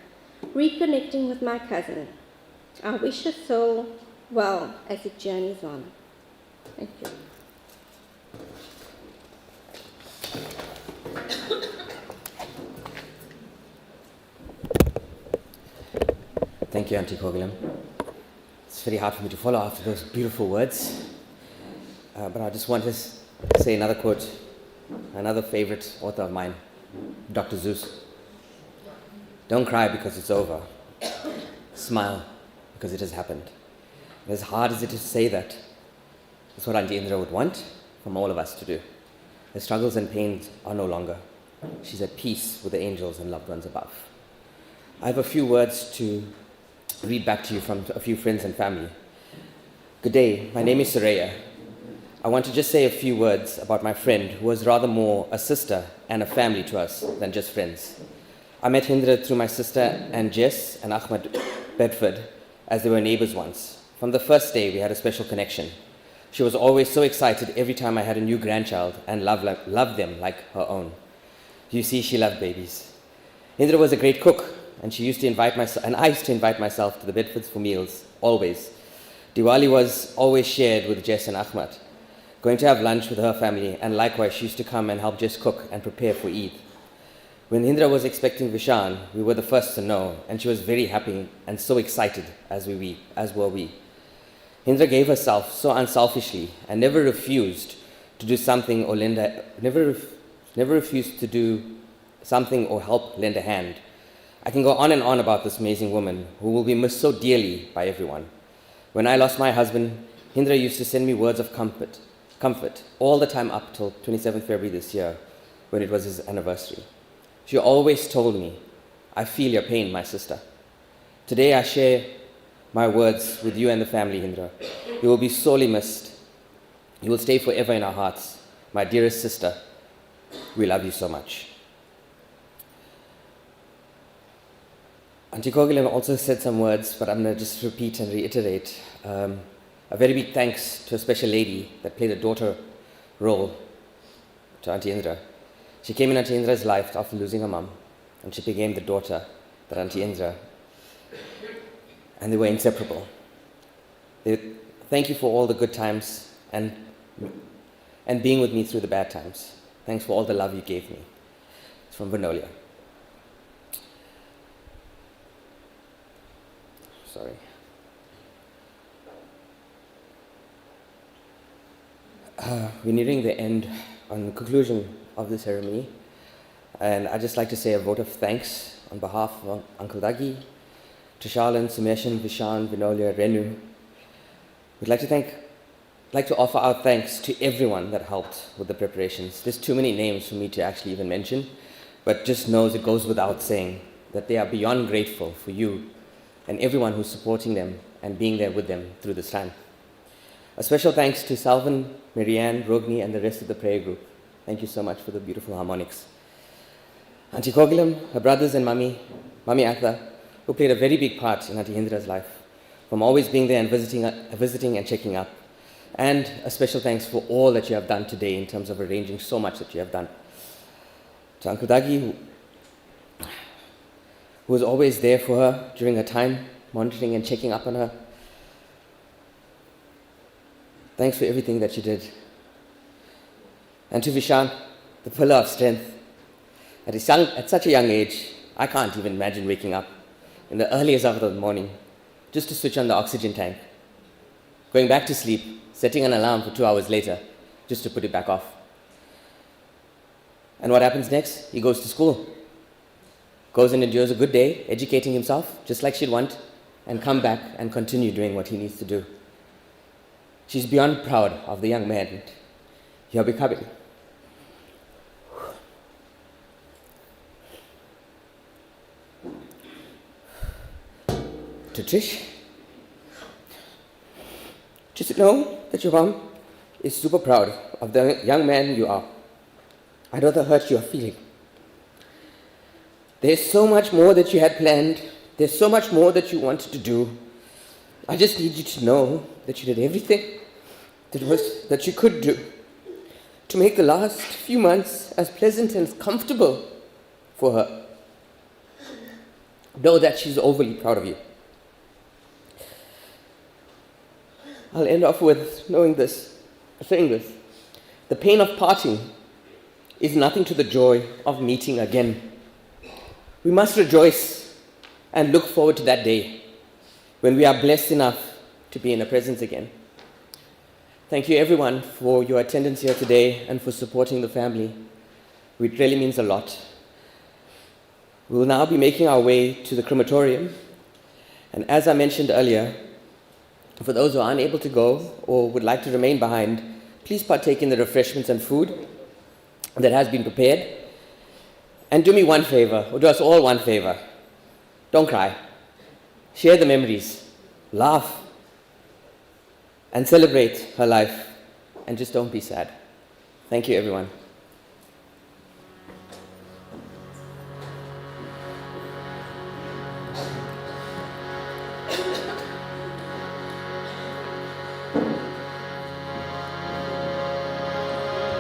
Speaker 6: reconnecting with my cousin. I wish her so well as it journeys on. Thank you.
Speaker 5: Thank you, Auntie Kogilam. It's very hard for me to follow after those beautiful words. But I just want to say another quote, another favorite author of mine, Dr. Seuss. Don't cry because it's over. Smile because it has happened. And as hard as it is to say that, that's what Auntie Indra would want from all of us to do. Her struggles and pains are no longer. She's at peace with the angels and loved ones above. I have a few words to read back to you from a few friends and family. Good day, my name is Saraya. I want to just say a few words about my friend who was rather more a sister and a family to us than just friends. I met Hindra through my sister and Jess and Ahmed Bedford as they were neighbors once. From the first day, we had a special connection. She was always so excited every time I had a new grandchild and loved them like her own. You see, she loved babies. Hindra was a great cook, and she used to invite myself, and I used to invite myself to the Bedfords for meals, always. Diwali was always shared with Jess and Ahmed, going to have lunch with her family, and likewise she used to come and help Jess cook and prepare for Eid. When Hindra was expecting Vishan, we were the first to know, and she was very happy and so excited as were we. Hindra gave herself so unselfishly and never refused to do something or never refused to do something or help lend a hand. I can go on and on about this amazing woman who will be missed so dearly by everyone. When I lost my husband, Hindra used to send me words of comfort all the time up till 27th February this year, when it was his anniversary. She always told me, I feel your pain, my sister. Today I share my words with you and the family, Hindra. You will be sorely missed. You will stay forever in our hearts. My dearest sister, we love you so much. Auntie Kogilam also said some words, but I'm going to just repeat and reiterate. A very big thanks to a special lady that played a daughter role to Auntie Indra. She came in Auntie Indra's life after losing her mum, and she became the daughter that Auntie Indra, and they were inseparable. Thank you for all the good times and being with me through the bad times. Thanks for all the love you gave me. It's from Vinolia. Sorry. We're nearing the end, on the conclusion of the ceremony, and I'd just like to say a vote of thanks on behalf of Uncle Dagi, Trishalan, Sumeshan, Vishan, Vinolia, Renu. We'd like to offer our thanks to everyone that helped with the preparations. There's too many names for me to actually even mention, but just knows it goes without saying that they are beyond grateful for you and everyone who's supporting them and being there with them through this time. A special thanks to Salvan, Marianne, Rogni, and the rest of the prayer group. Thank you so much for the beautiful harmonics. Auntie Kogilam, her brothers and Mummy Atha, who played a very big part in Auntie Hindra's life, from always being there and visiting and checking up. And a special thanks for all that you have done today in terms of arranging so much that you have done. To Uncle Dagi, who was always there for her during her time, monitoring and checking up on her. Thanks for everything that you did. And to Vishan, the pillar of strength. At such a young age, I can't even imagine waking up in the earliest hours of the morning just to switch on the oxygen tank, going back to sleep, setting an alarm for 2 hours later just to put it back off. And what happens next? He goes to school, goes and endures a good day, educating himself just like she'd want, and come back and continue doing what he needs to do. She's beyond proud of the young man you're becoming. To Trish, just know that your mom is super proud of the young man you are. I know the hurt you are feeling. There's so much more that you had planned. There's so much more that you wanted to do. I just need you to know that you did everything that you could do to make the last few months as pleasant and comfortable for her. Know that she's overly proud of you. I'll end off with saying this. The pain of parting is nothing to the joy of meeting again. We must rejoice and look forward to that day when we are blessed enough to be in her presence again. Thank you everyone for your attendance here today and for supporting the family. It really means a lot. We will now be making our way to the crematorium. And as I mentioned earlier, for those who are unable to go or would like to remain behind, please partake in the refreshments and food that has been prepared. And do me one favor, or do us all one favor. Don't cry. Share the memories. Laugh. And celebrate her life. And just don't be sad. Thank you, everyone.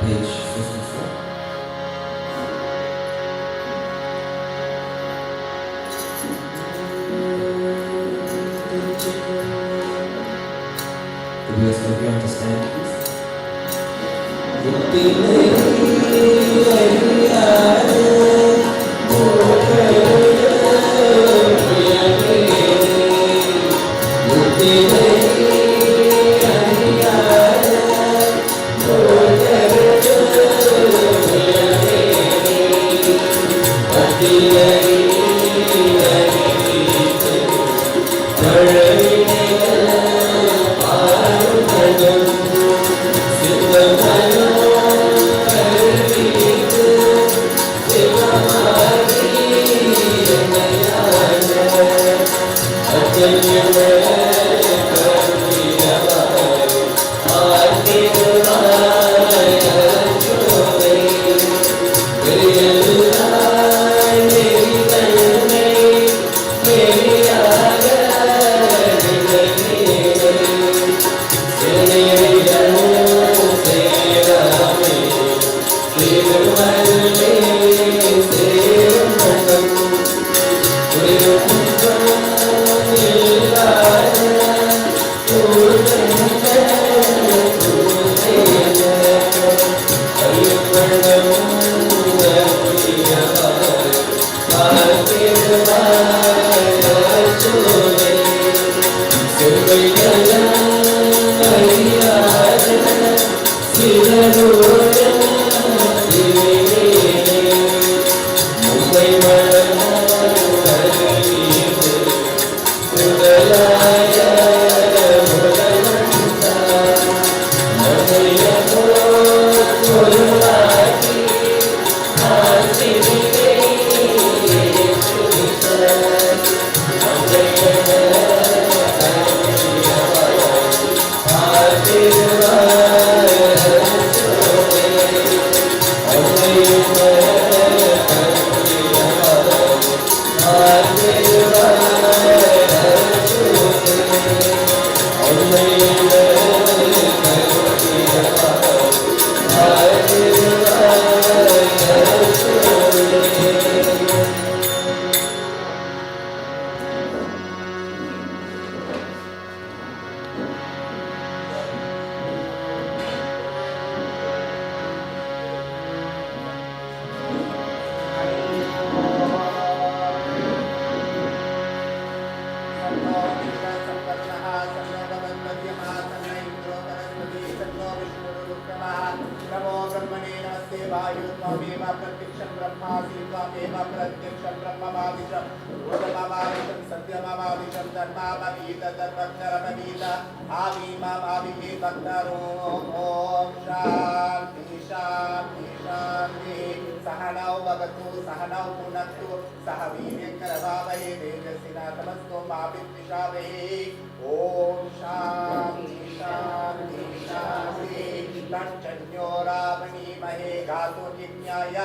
Speaker 7: Page 54. The wheels will be on to stand, please.
Speaker 4: Om Shanti Shanti Shanti सहनौ भवतु सहनौ पुनक्तु सह वीर्यङ्करभावहे तेजस्विनाथमस्तु मा विद्विषावहे ॐ शान्ति शान्ति शान्ति तच्चन्यो रावणीमहे गातुर्यज्ञपदये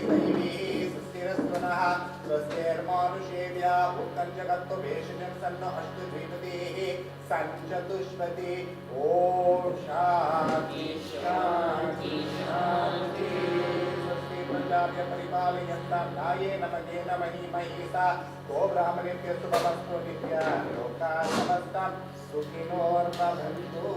Speaker 4: दैवीः सुस्थिरस्वनः स्वस्तिर्मानुषेभ्यः भुक्तं जगत्तो भेषजं सन्न अस्तु द्विपदेः सञ्चतुष्पति ॐ शान्ति शान्ति शान्ति स्वस्ति प्रजाभ्यः परिपालयन्तां न्यायेन महेन महीमहि सा गो ब्राह्मणेभ्यः शुभमस्तु नित्या लोकाः समस्तं सुखिनोर्भवन्तु.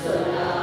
Speaker 2: Sola,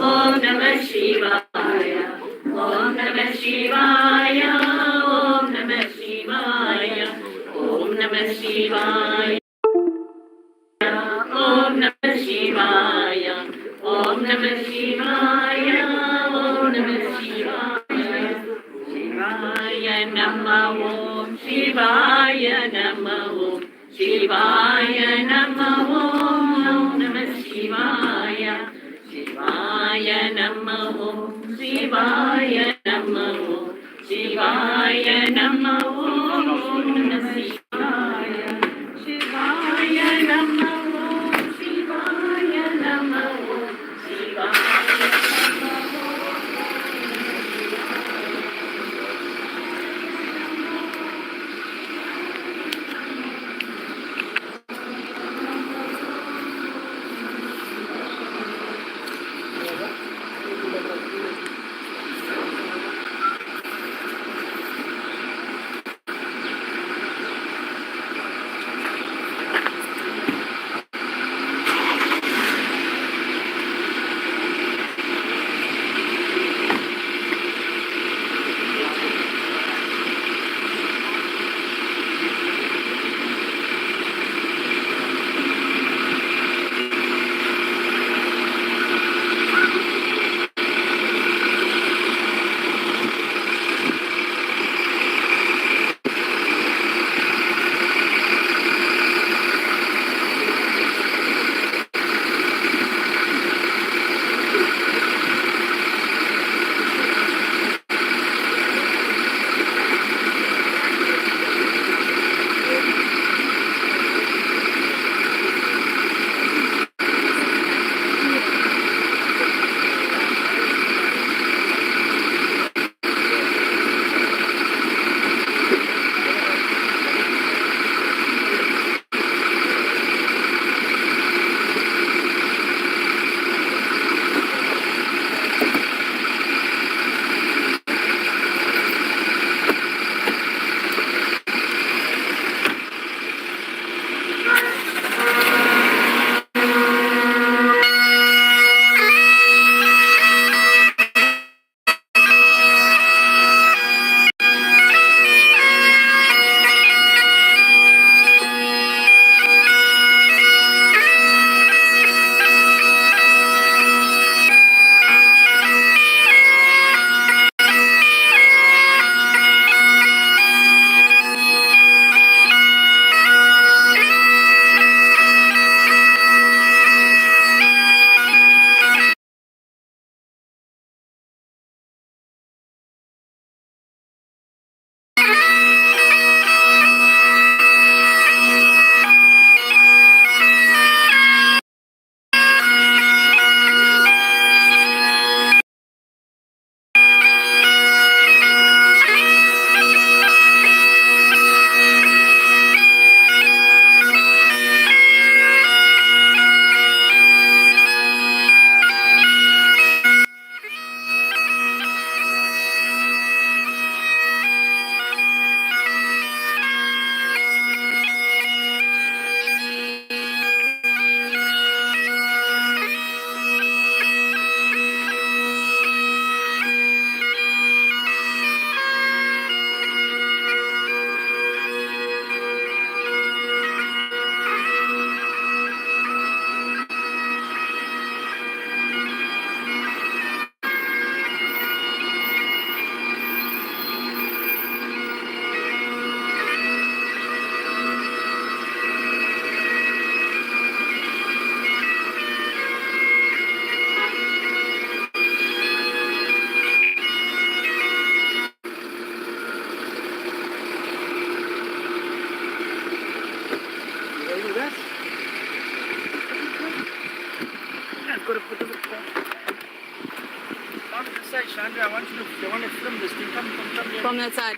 Speaker 3: Om Namah Shivaya. Om Namah Shivaya. Om Namah Shivaya. Om Namah Shivaya. Om Namah Shivaya. Om Namah Shivaya. Om Namah Shivaya. Shivaya Namah Om. Shivaya Namah Om. Shivaya Namah Om. Om Namah Shivaya. Shivaya Namah Om. Shivaya Namah Om. Shivaya Namah Om. Om Namah Shivaya. Shivaya Namah Om. Shivaya Namah Om. Shivaya
Speaker 8: Chandra, I want you to film this thing. Come here.
Speaker 3: From that side.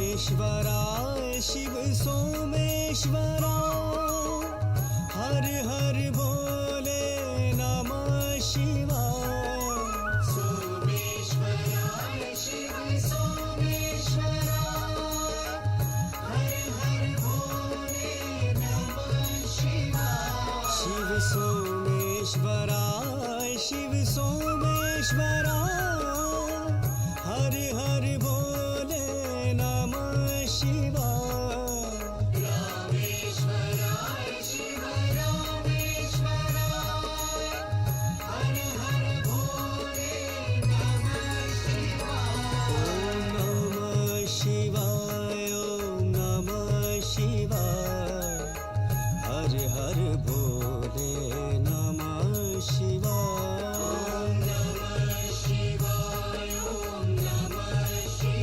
Speaker 1: सोमेश्वराय Shiv सोमेश्वराय हर हर भोले नमः शिवाय
Speaker 2: सोमेश्वराय शिव सोमेश्वराय हर हर भोले नमः शिवाय
Speaker 1: शिव सोमेश्वराय शिव सोमेश्वराय हर हर भोले नमः शिवाय
Speaker 2: रामेश्वराय शिव रामेश्वराय हर हर भोले नमः शिवाय
Speaker 1: नमः शिवाय ॐ नमः शिवाय हर हर भोले नमः शिवाय
Speaker 2: नमः शिवाय ॐ नमः शिवाय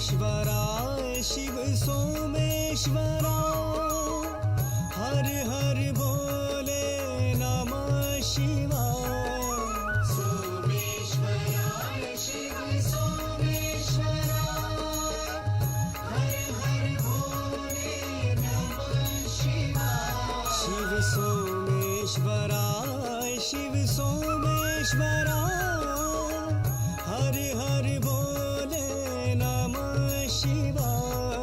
Speaker 1: सोमेश्वराय शिव सोमेश्वरा हर हर बोले नमः शिवाय
Speaker 2: सोमेश्वराय शिव सोमेश्वरा हर हर भोले नमः शिवाय
Speaker 1: शिव सोमेश्वराय शिव सोमेश्वरा हर हर बोले नमः शिवाय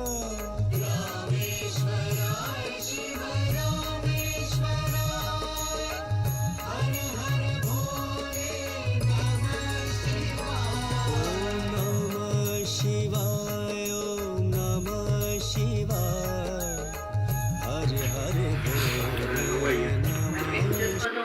Speaker 2: रामेश्वराय शिव रामेश्वराय हर हर भोले नमः शिवाय
Speaker 1: ॐ नमः शिवाय ॐ नमः शिवाय हर हर बोले नमः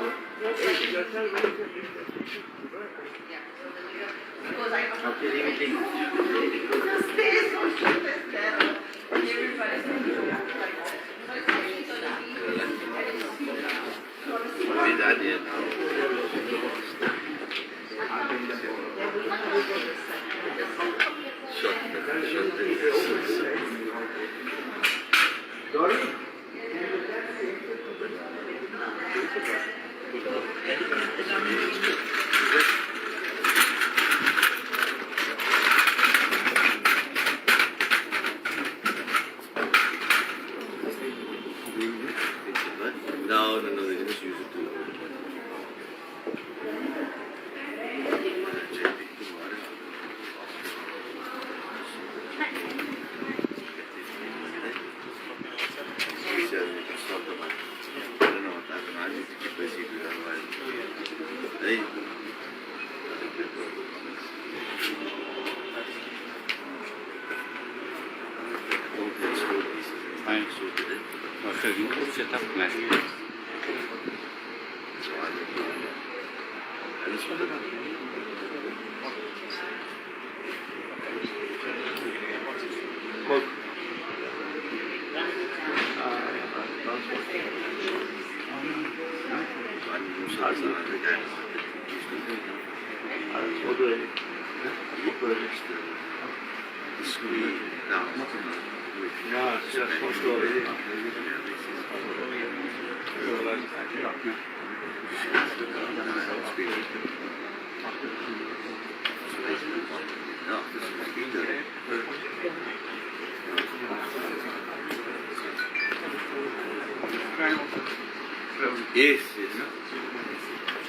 Speaker 9: No, they just use it to. Yes, yes.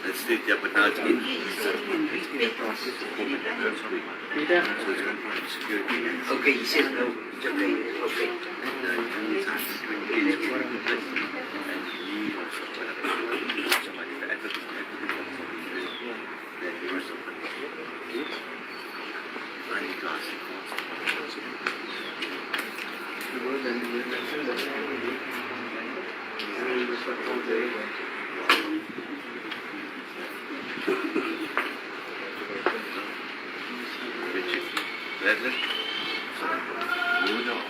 Speaker 9: That's it, yeah, but now it's in. Okay, he says no. It's okay. Okay. And it's somebody to advocate. Then you are somebody. Running class. Richard, you know.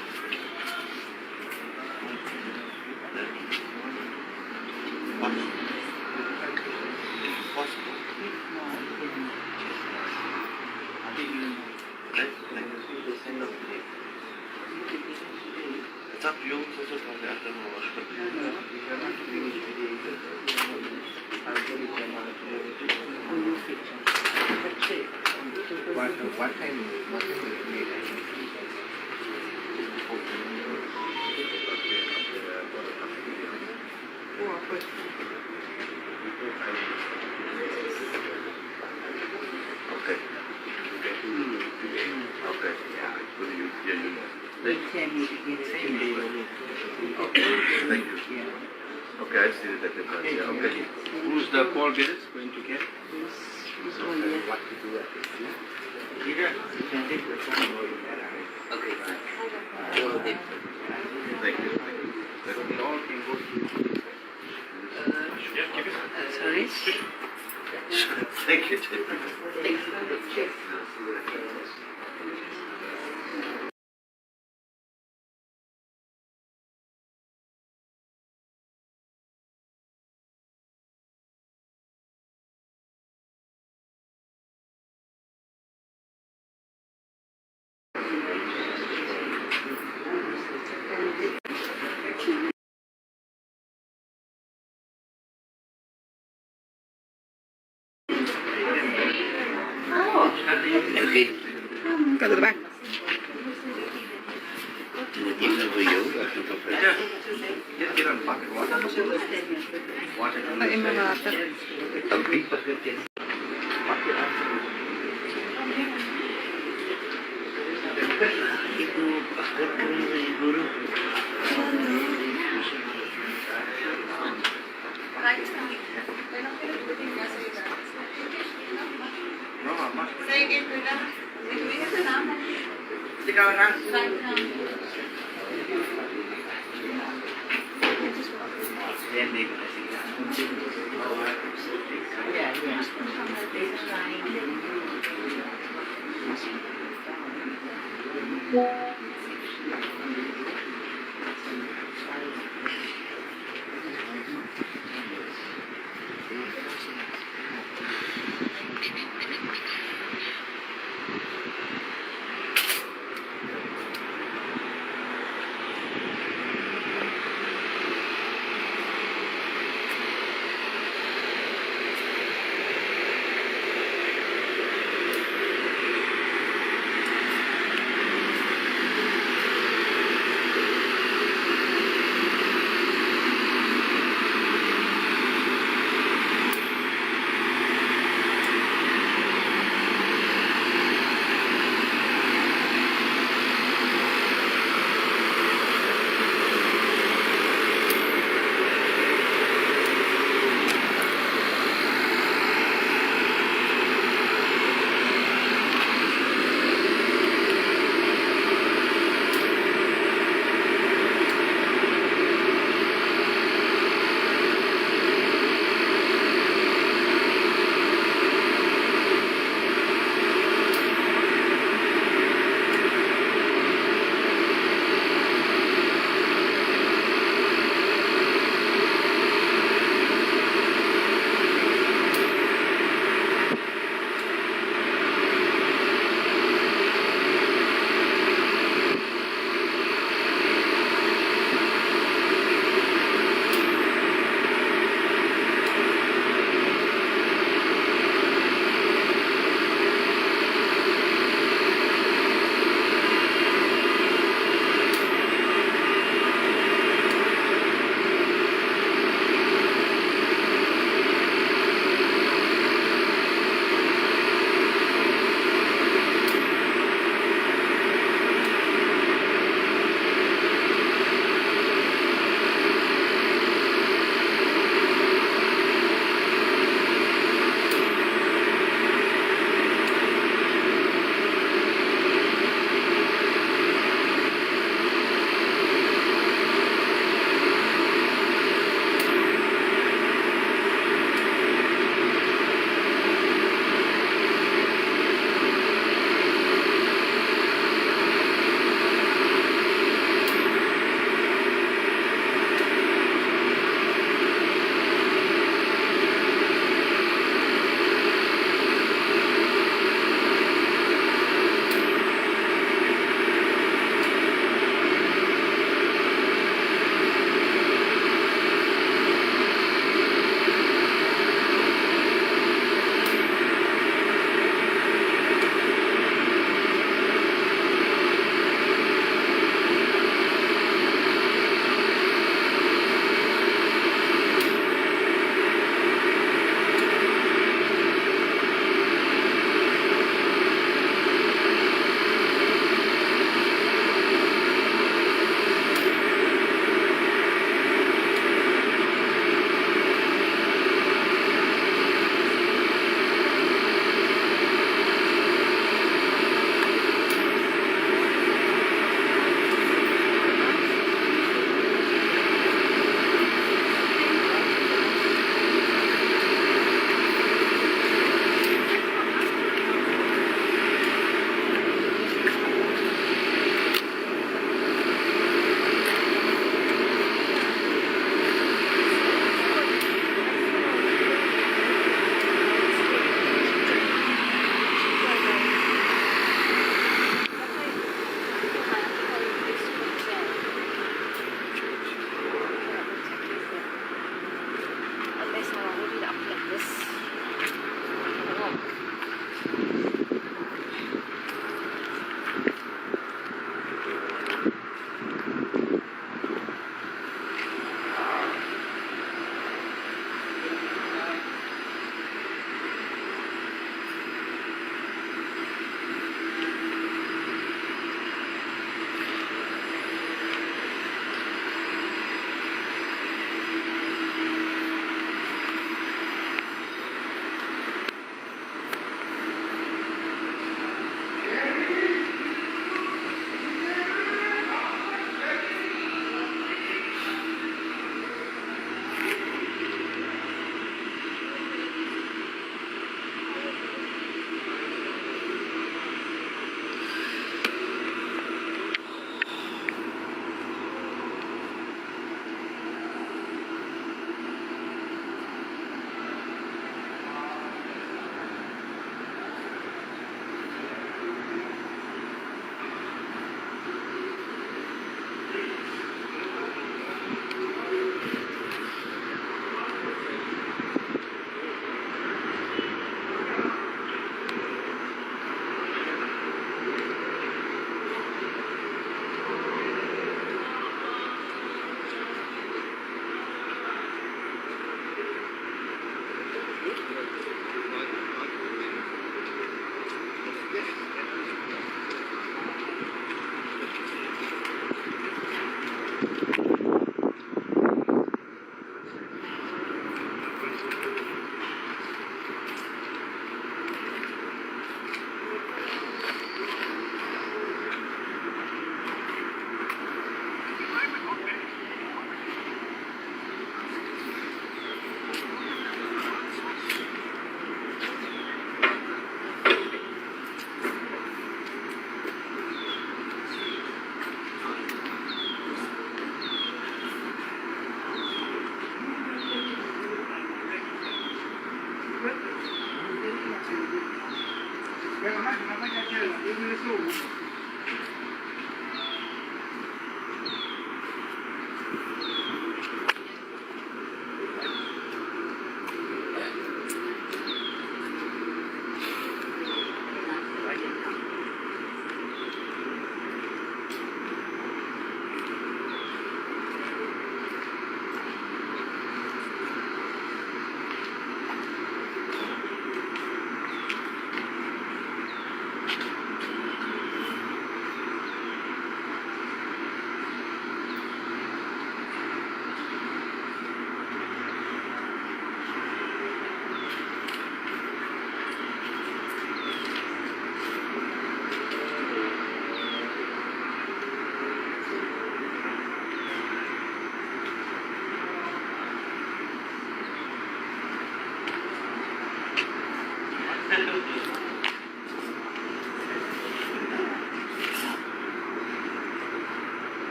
Speaker 9: It's up to you, also from the other Okay. Okay. Yeah, you know. Thank you. Okay, I see that difference. Yeah, okay. Who's the Paul Geddes going to get? What to do at this? Here? You can take the phone or you can. Okay, fine. Thank you. So we all can go to. Sorry? Thank you. Thank you. Peter, just get on bucket water. Water. A big bucket. No, Mama.
Speaker 2: Say again, Buddha.
Speaker 9: Stick out hand.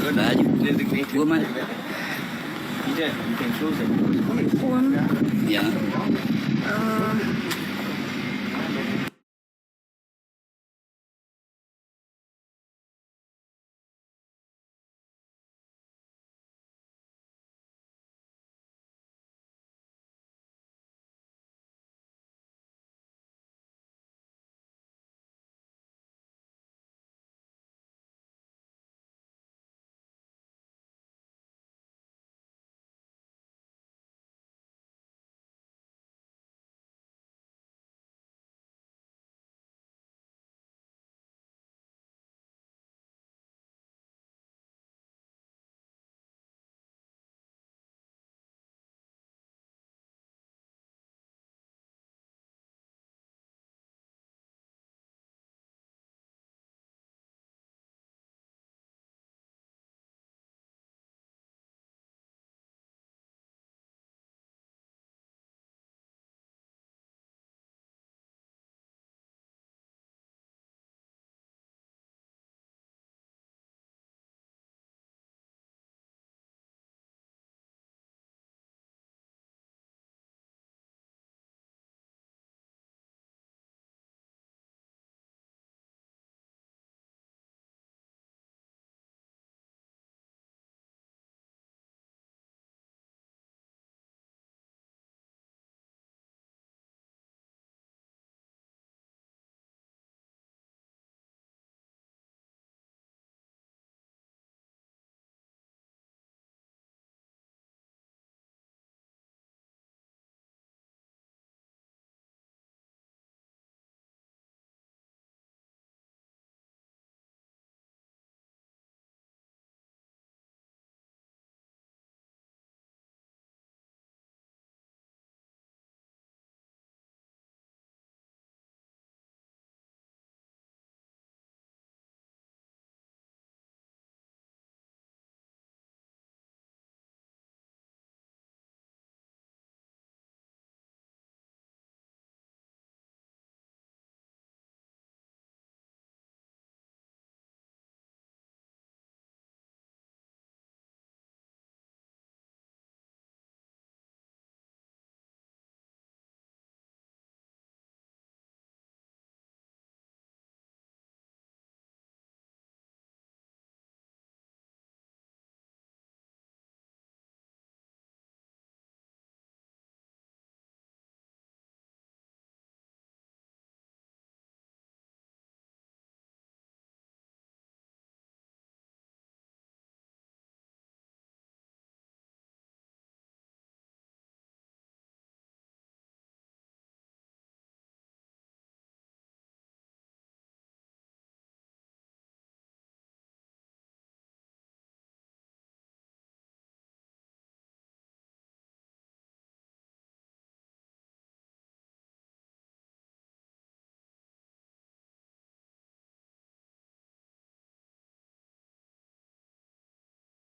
Speaker 10: Woman.
Speaker 9: You can close it.
Speaker 10: Yeah.